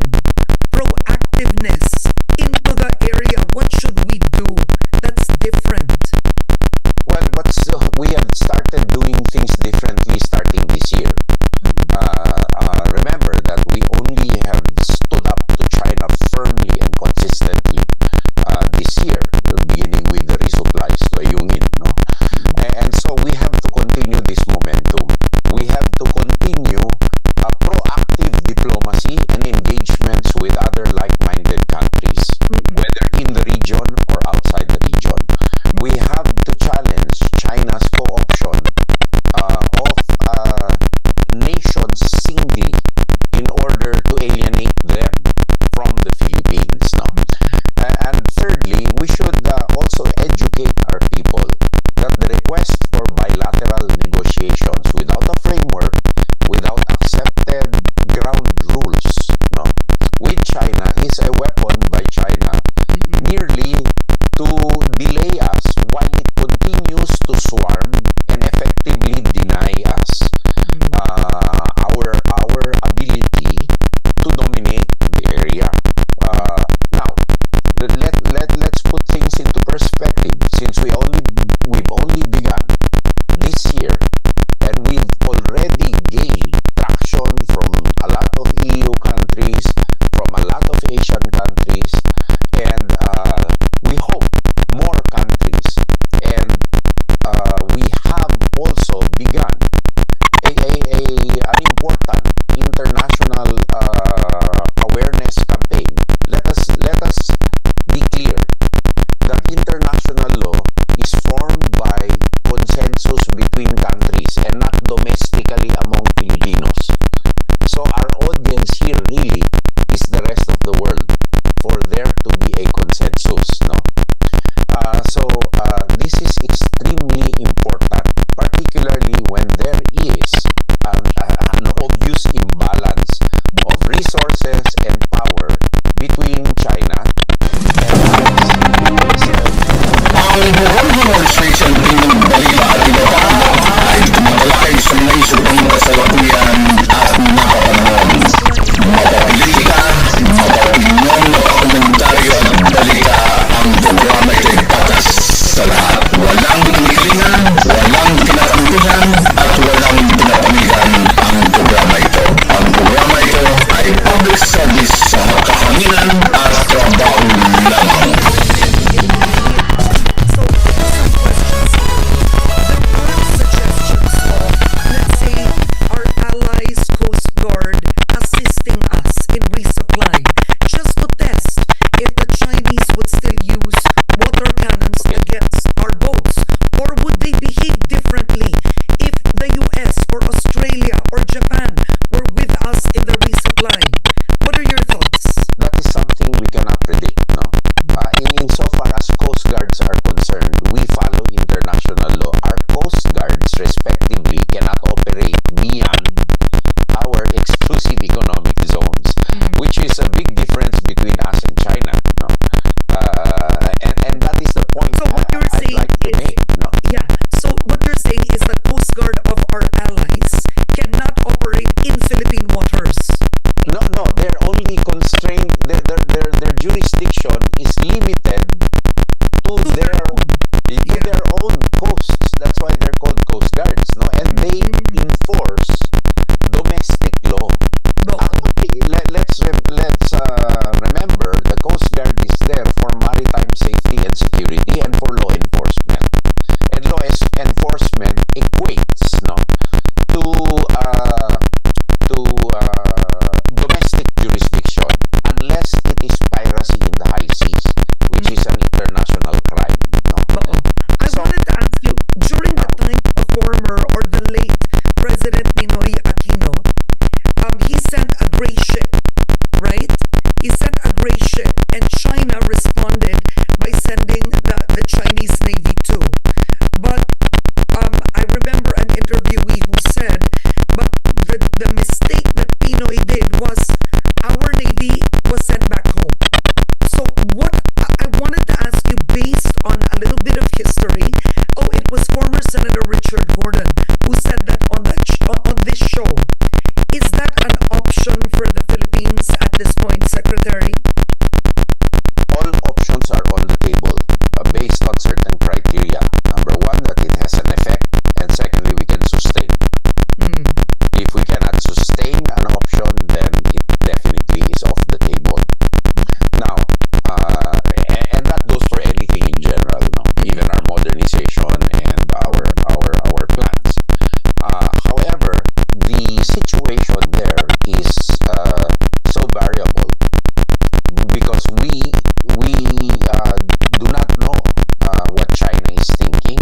proactiveness into the area, what should we do that's different? Well, we have started doing things differently starting this year. Remember that we only have stood up to China firmly and consistently this year, beginning with the resupplies to Ayungin. No? And so we have to continue this momentum. We have to continue proactive diplomacy and engagements with other like-minded countries, whether in the region or outside the region. We have to challenge China's co-option of nations singly in order to alienate them from the Philippines. No? And thirdly, we should also educate our people that the request for bilateral negotiations without a framework, without accepted ground rules, no, with China is a weapon by China merely to delay us while it continues to swarm and effectively deny us our ability to dominate the area. Now, let's put things into perspective. Since we've only begun this year, and we've already gained traction from a lot of EU countries, from a lot of Asian countries, and we hope more countries. And we have also begun an important international awareness campaign. Let us be clear that international law is formed by consensus between countries and not domestically among Filipinos. So our audience here really is the rest of the world for there to be a consensus. No? This is extremely important, particularly when there is an obvious imbalance of resources and power between China and the Ang buong demonstration ng balita at iba ay tumatalakay sa may subang kasalukuyan at napapanahon. Mapapolitika, mapapinyon, mapakomentaryo at balita ang programa ito'y patas sa lahat. Walang kinikilingan, walang kinakampihan at walang pinapamigan ang programa ito. Ang programa ito ay public service sa kahanginan at trabaho lamang. Let's say our allies, Coast Guard, assisting us in their own coasts. That's why they're called coast guards, no? And they enforce domestic law. Actually, let's remember the Coast Guard is there for maritime safety and security and for law enforcement. And law enforcement equates, no, to domestic jurisdiction unless it is piracy in the high seas, which is an international crime. No? I wanted to ask you, during the time of former or the late President Ninoy Aquino, he sent a gray ship, right? He sent a gray ship, and China responded by sending the Chinese Navy too. But I remember an interviewee who said, but the mistake that Pinoy did was our Navy was sent back home. So what I wanted to ask you, based on a little bit of history, it was former Senator Richard Gordon who said that on this show. Is that an option for the Philippines at this point, Secretary? All options are on the table based on certain criteria. Number one, that it has an effect, and secondly, we can sustain. If we cannot sustain an option, then it definitely is off the table. Now, and that goes for anything in general, no? Even our modernization and our plans. However, the situation there is so variable because we do not know what China is thinking.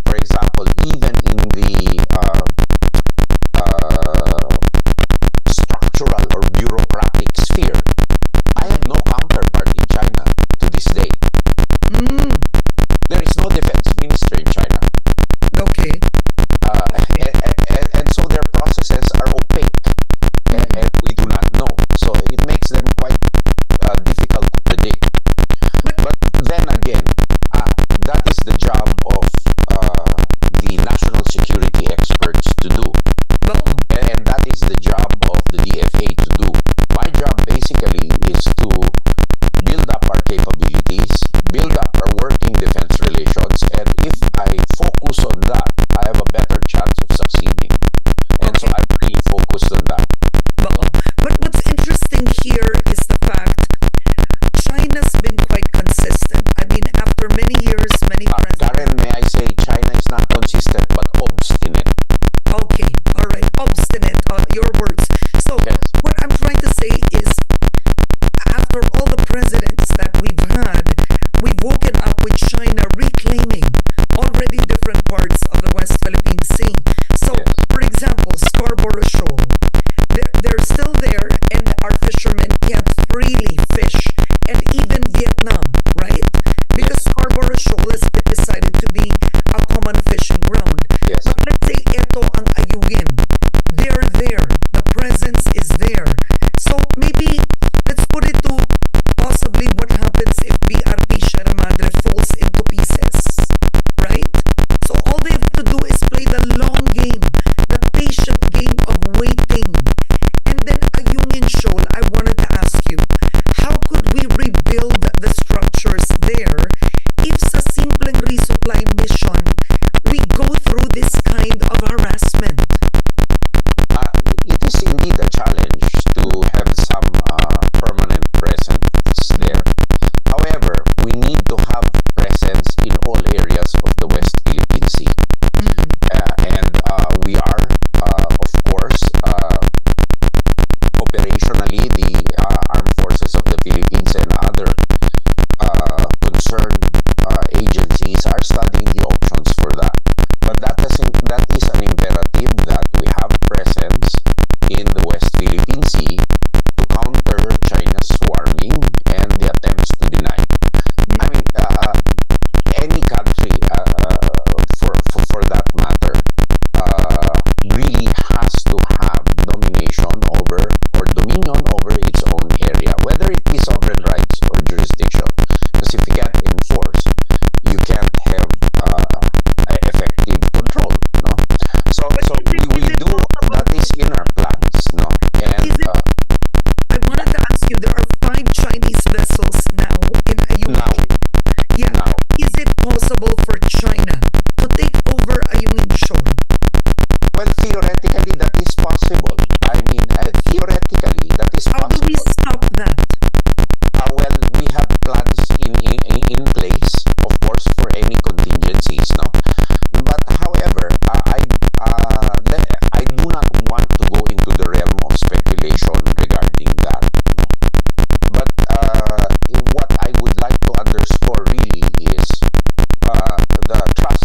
For example, even in the structural or bureaucratic sphere, I have no counterpart in China to this day. There is no defense minister in China. Okay. And so their processes are opaque, and we do not know. So it makes them quite difficult to predict. But then again, that is the job of the national security experts to do. And that is the job of the DFA to do. My job basically is to build up our capabilities, build up our working defense relations, and if I focus on that, I have a better chance of succeeding. And so I'm really focused on that. But what's interesting here is the fact China's been quite consistent. I mean, after many years, many presidents. Karen, may I say China is not consistent but obstinate. Okay, all right, obstinate, your words. So what I'm trying to say is, after all the presidents that we've had, we've woken up with China reclaiming already different parts of the West Philippine Sea. So, for example, Scarborough Shoal, they're still there, and our fishermen can't freely fish, and even Vietnam, right? Because Scarborough Shoal has been decided to be a common fishing ground. But let's say ito ang Ayungin. They're there. The presence is there. So maybe let's put it to possibly what happens if BRP Sierra Madre falls into pieces, right? So all they have to do is play the long game, the patient game of waiting. And then Ayungin Shoal, I wanted to ask you, how could we rebuild the structures there if sa simpleng resupply mission, we go through this kind of harassment? It is indeed a challenge to have some permanent presence there. However, we need to have presence in all areas of the West Philippine Sea. And we are, of course, operationally, the armed forces of the Philippines and other concerned agencies are studying the options for that. But that is an imperative that we have presence in the West Philippine Sea to counter China's swarming and the attempts to deny. I mean, any country, for that matter, really has to have domination over or dominion over its own area, whether it be sovereign rights or jurisdiction. Because if you can't enforce, you can't have it possible for China to take over Ayungin Shoal? Well, theoretically, that is possible. I mean, theoretically, that is How do possible. we stop that? Well, we have plans in place, of course, for any contingencies, no? But however, I do not want to go into the realm of speculation regarding that. No? But what I would like to underscore really is the trust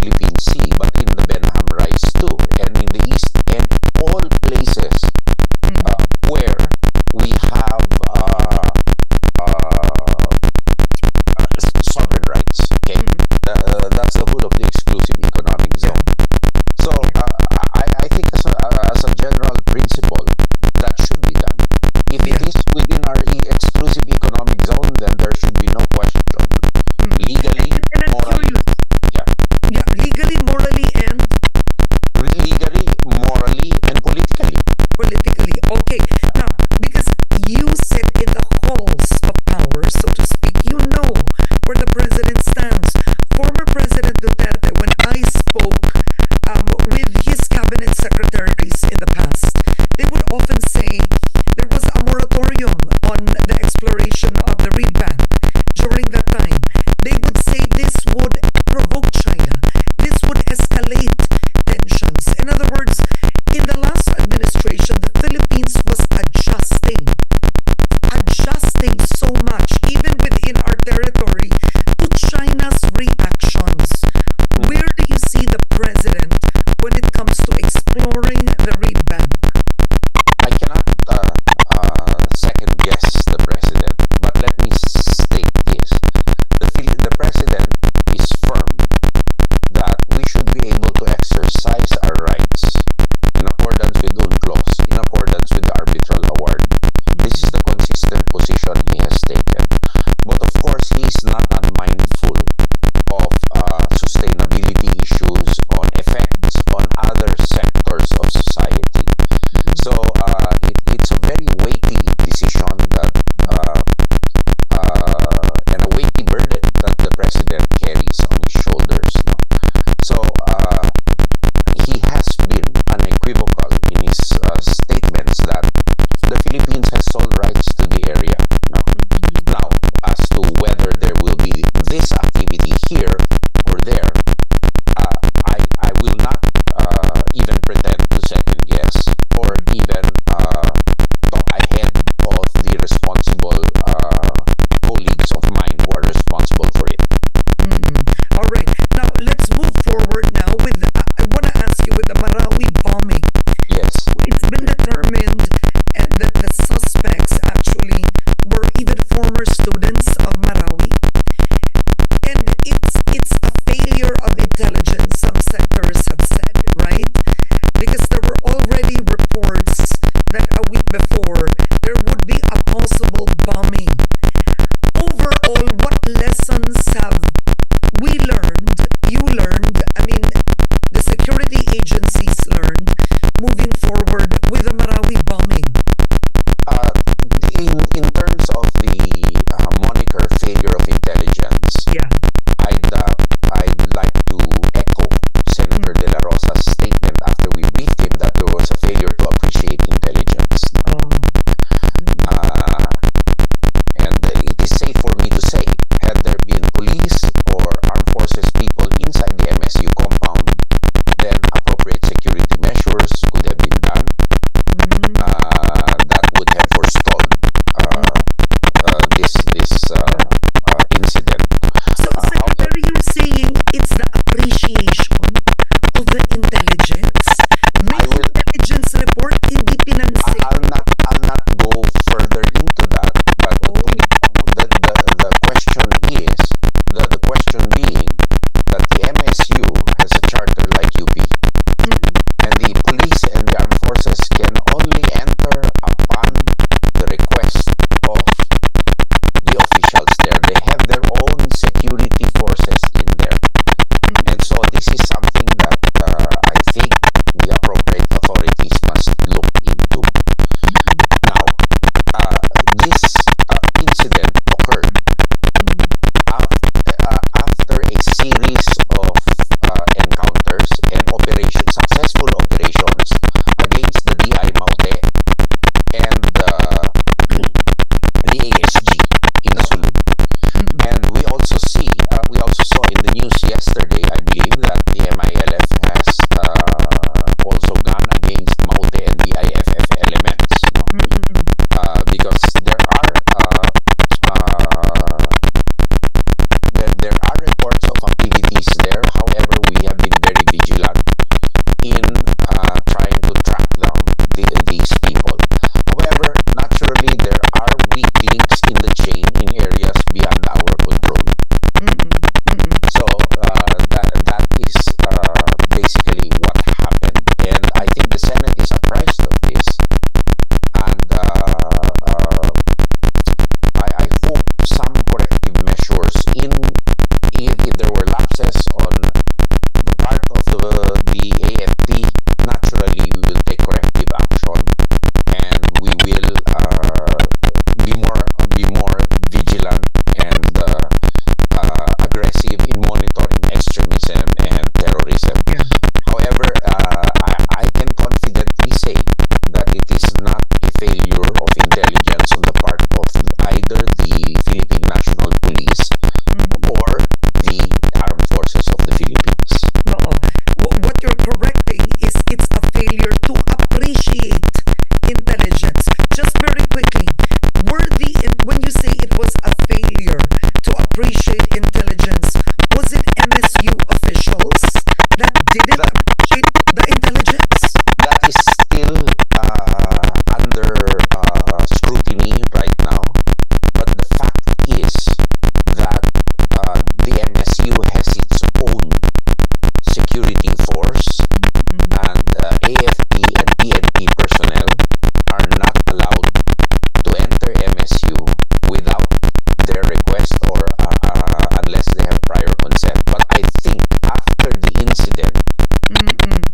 Philippine Sea, but in the Benham Rise too, and in the East, and all places where we have sovereign rights. Okay, that's the whole of the exclusive economic zone. So I think as a general principle, that should be done. If it is within our exclusive economic zone, then there should be no question. Legally, morally, legally, morally, and politically. Politically, okay. Now, because you sit in the halls of power, so to speak, you know where the president stands. Former President Duterte, when I spoke with his cabinet secretaries in the past, they would often say there was a moratorium on the exploration of the reed bank during that time. They would say this would provoke China. This would escalate tensions. In other words, in the last administration, the Philippines was adjusting so much, even within our territory, to China's reactions. Where do you see the president when it comes to exploring the reed bank? I cannot second guess the president, but let me state this. The president is firm that we should be able to exercise our rights in accordance with UNCLOS, in accordance with the arbitral award. This is the consistent position he has taken. But of course, he is not unmindful of sustainability issues, on effects on other sectors of society. So it's a very weighty decision that and a weighty burden that the president carries on his shoulders. No? So he has been unequivocal in his statements that the Philippines has sole rights to the area. No? Now, as to whether there will be this activity here or there, I will not even pretend to second guess or even talk ahead of the responsible colleagues of mine who are responsible for it. All right. Now, let's move forward now with, I want to ask you with the Marawi bombing. Yes. It's been determined that the suspects actually were even former students of Marawi. And it's a failure of intelligence, some sectors have said, right? Because there were already reports that a week before there would be a possible bombing. Overall, what lessons have we learned, you learned, I mean, the security agencies learned moving forward with the Marawi bombing? In terms of the moniker failure of intelligence, I'd like to echo Senator De La Rosa's statement after we briefed him that there was a failure to appreciate intelligence. And it is safe for me to say, had there been police or armed forces people inside the MSU compound, then appropriate security measures could have been done. That would have forestalled this incident. So, Secretary, you're saying it's the appreciation of the intelligence? May intelligence report hindi pinansin? I'll not go further into that, but the question is, the question being that the MSU has a charter like UP, and the police and the armed forces can only enter upon the request of the officials there. They have their own security forces in there. And so this is something that I think the appropriate authorities must look into. Now, this incident occurred after a series of encounters and successful operations against the DI Maute and the ASG in Sulu. And we also saw in the news yesterday, I believe, that the MILF has also gone against Maute and the IFF elements. Because there are reports of activities there. However, we have officials that didn't appreciate the intelligence? That is still under scrutiny right now. But the fact is that the MSU has its own security force, and AFP and PNP personnel are not allowed to enter MSU without their request or unless they have prior consent. But I think after the incident,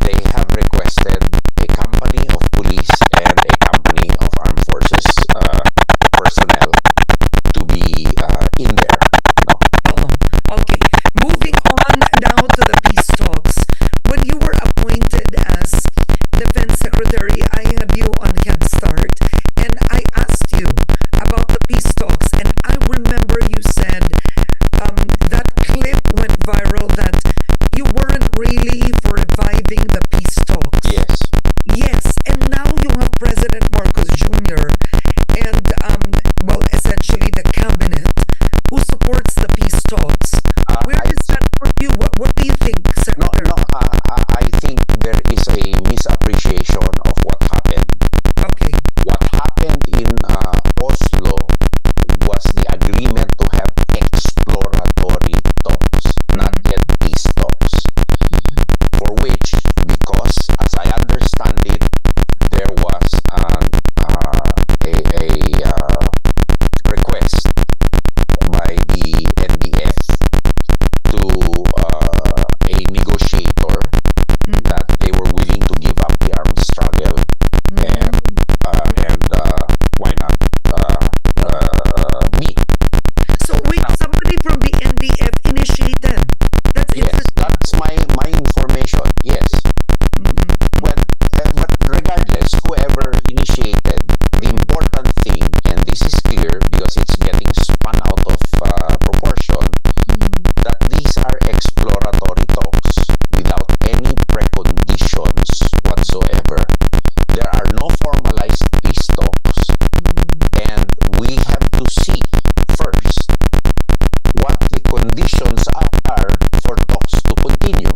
they have requested a company of police and a company of armed forces personnel to be in there. Okay, moving on now to the peace talks. When you were appointed as Defense Secretary, I had you on Head Start, and I asked you about the peace talks, and I remember you said that clip went viral that you weren't really for reviving the peace talks. Yes. Yes, and now you have President Marcos Jr. and, well, essentially the cabinet who supports the peace talks. Where does that put you? What do you think, Secretary? I think there is a misappreciation of what happened. Okay. What happened in Oslo was the agreement to have exploratory talks, not yet peace talks. For which, because as I understand it, there was a request by the NDF to a negotiator that they were willing to give up the armed struggle and why not meet. So wait, somebody from the NDF initiated. That's Yes, that's my information. Yes. Well, but regardless, whoever initiated, the important thing, and this is clear because it's getting spun out of proportion, that these are exploratory talks without any preconditions whatsoever. There are no formalized peace talks, and we have to see first what the conditions are for talks to continue.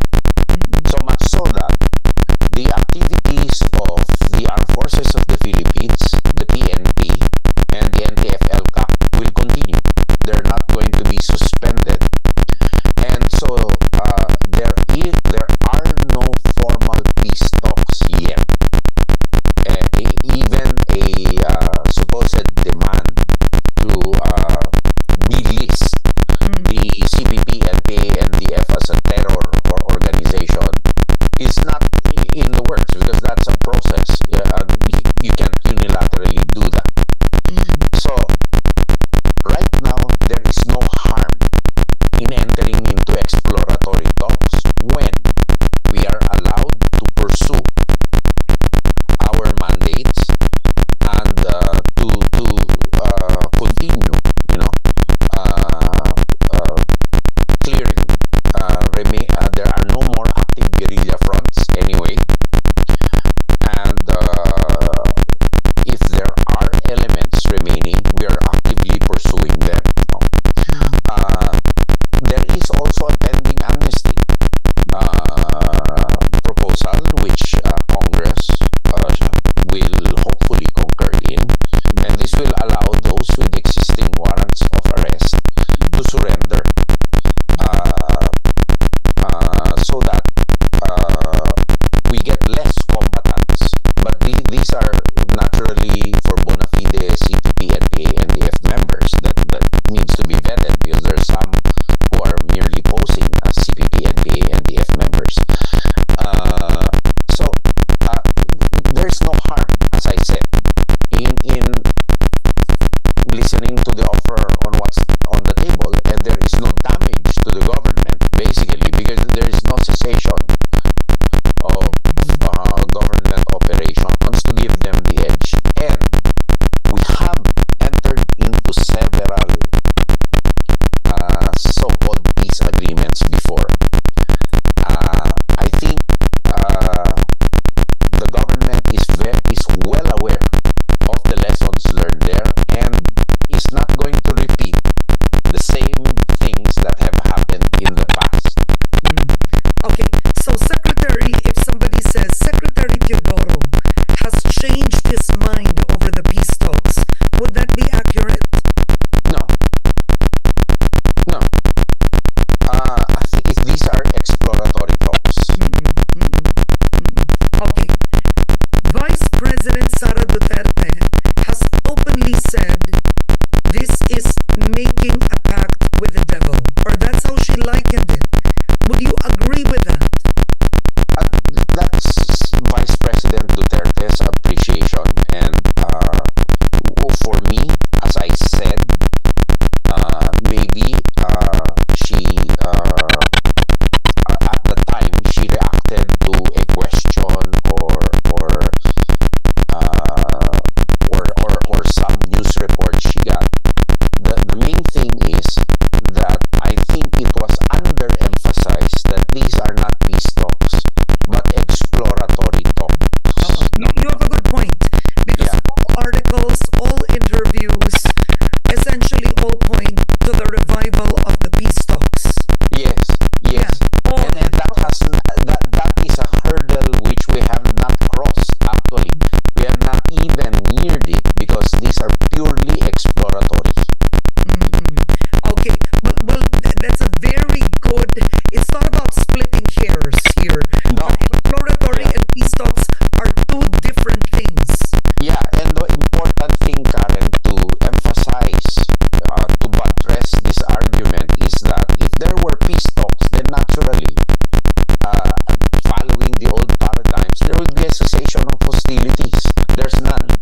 will be a cessation of hostilities. There's none.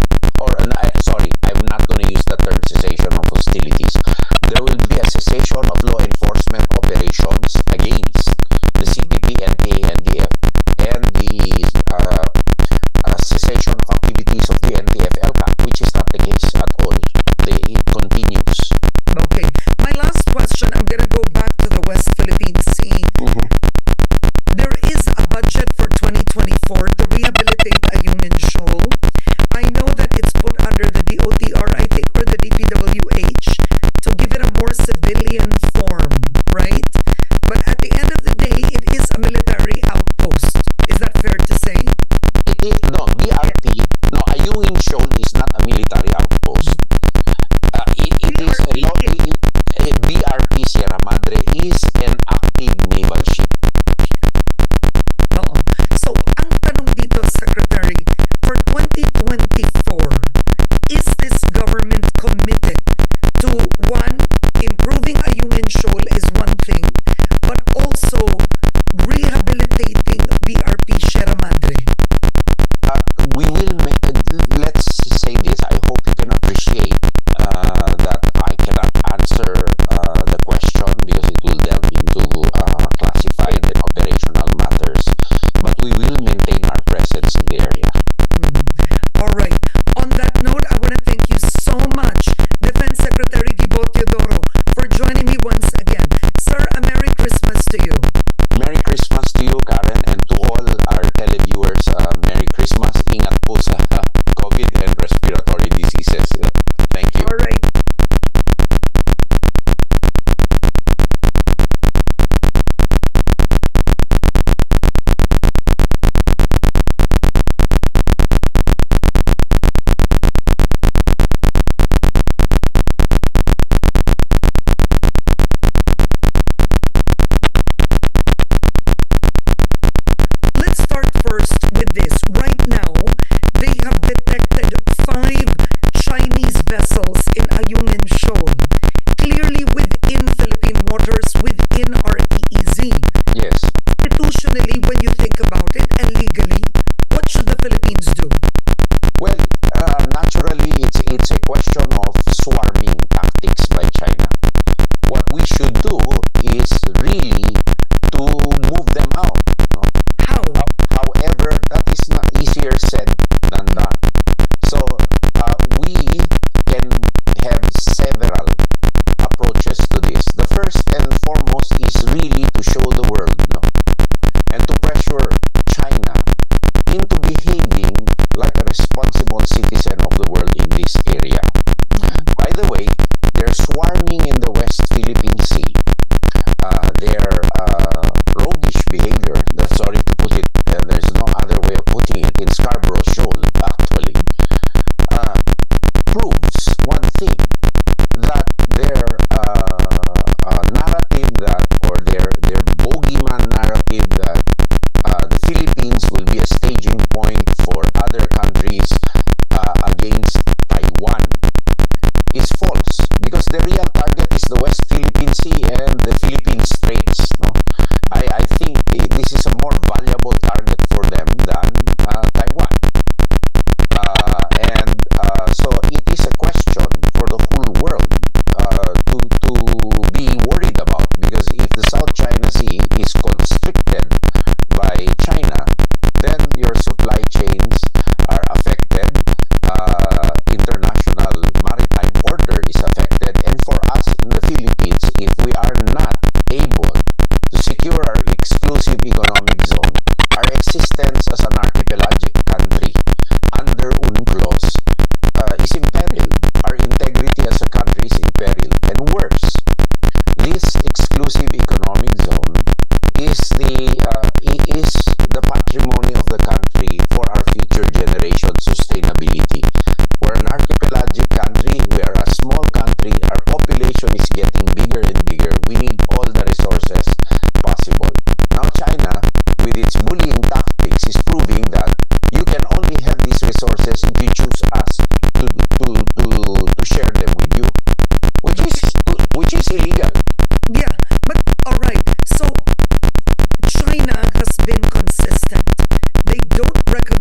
Sorry, I'm not going to use the term cessation of hostilities. There will be a cessation of law enforcement operations against the CPP, NPA, NDF, and the cessation of activities of the NTF-ELCA, which is not the case at all. It continues. Okay. My last question, I'm going to go back to the West Philippine Sea. There is a budget for 2024 to rehabilitate Ayungin Shoal. I know that it's put under the DOTR, I think, or the DPWH to give it a more civilian form, right? But at the end of the day, it is a military outpost. Is that fair to say? Ayungin Shoal is not a military outpost. BRP Sierra Madre is an active naval ship. So, ang tanong dito, Secretary, for 2024, is this government committed to, one, improving Ayungin Shoal is one thing, but also rehabilitating BRP Sierra Madre? We will make, let's say this, I hope you can appreciate that I cannot answer the question because it will delve into classified and operational matters, but we will maintain our presence in the area. All right. On that note, I want to thank you so much, Defense Secretary Gibo Teodoro, for joining me once again. Sir, a Merry Christmas to you. Merry Christmas to you, Karen, and to all our televiewers. Merry Christmas. Ingat po sa COVID and respiratory diseases. Thank you. All right. Let's start first with this. Right now, they have detected 5 Chinese vessels in Ayungin Shoal, clearly within Philippine waters, within our EEZ. Yes. Constitutionally, when you think about it, and legally, what should the Philippines do? Well, naturally, it's a question of swarming tactics by China. What we should do is really to move them out. No? How? However, that is not easier said than done. So we can have several approaches to this. The first and foremost is really to show the world, no, and to pressure China into behaving like a responsible citizen of the world in this area. By the way, they're swarming in the West Philippine Sea. Their roguish behavior, sorry to put it, there's no other way of putting it, in Scarborough Shoal, actually, proves one thing, that their narrative that, or their bogeyman narrative that the Philippines will be a staging point for other countries against Taiwan is false, because the real target is the West Philippine Sea and the Philippine Straits. No? I think this is a more valuable target for them than Taiwan. So it is a question for the whole world to be worried about, because if the South China Sea is constricted by China, then your supply chains are affected, international maritime order is affected, and for us in the Philippines, if we are not able to secure our exclusive economic zone, our existence as an archipelagic country under UNCLOS is in peril. Our integrity as a country is in peril. And worse, this exclusive economic zone is the patrimony of the country for our future generation's sustainability. We're an archipelagic country, we are a small country, our population is getting bigger and bigger. We need all the resources possible. Now China, with its bullying tactics, is proving that you can only have these resources if you choose us to share them with you, which is illegal. Yeah, but all right. So China has been consistent. They don't recognize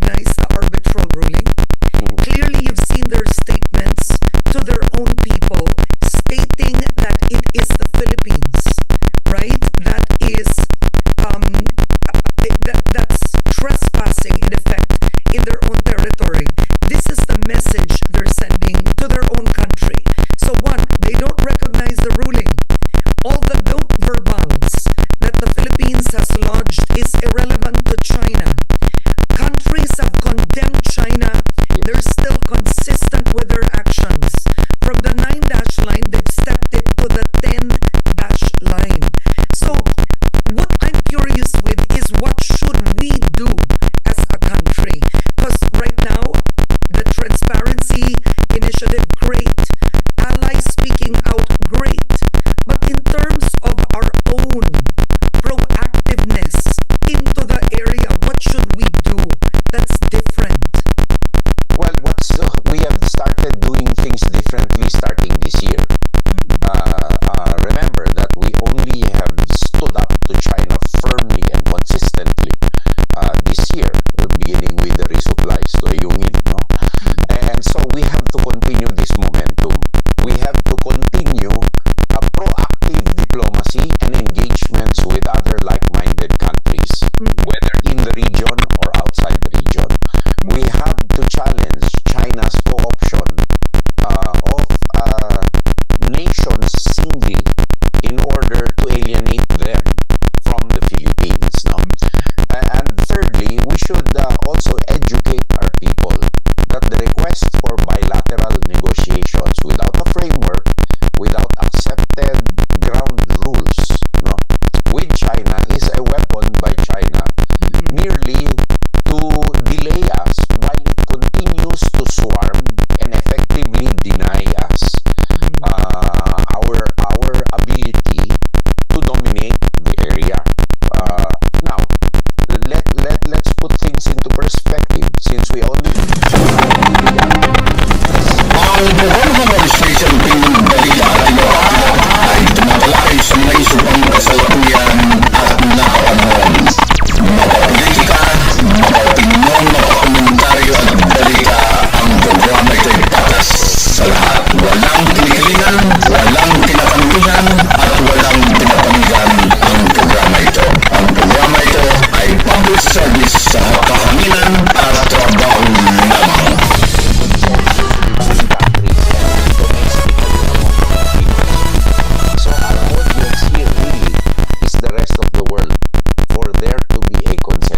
to be a consensus.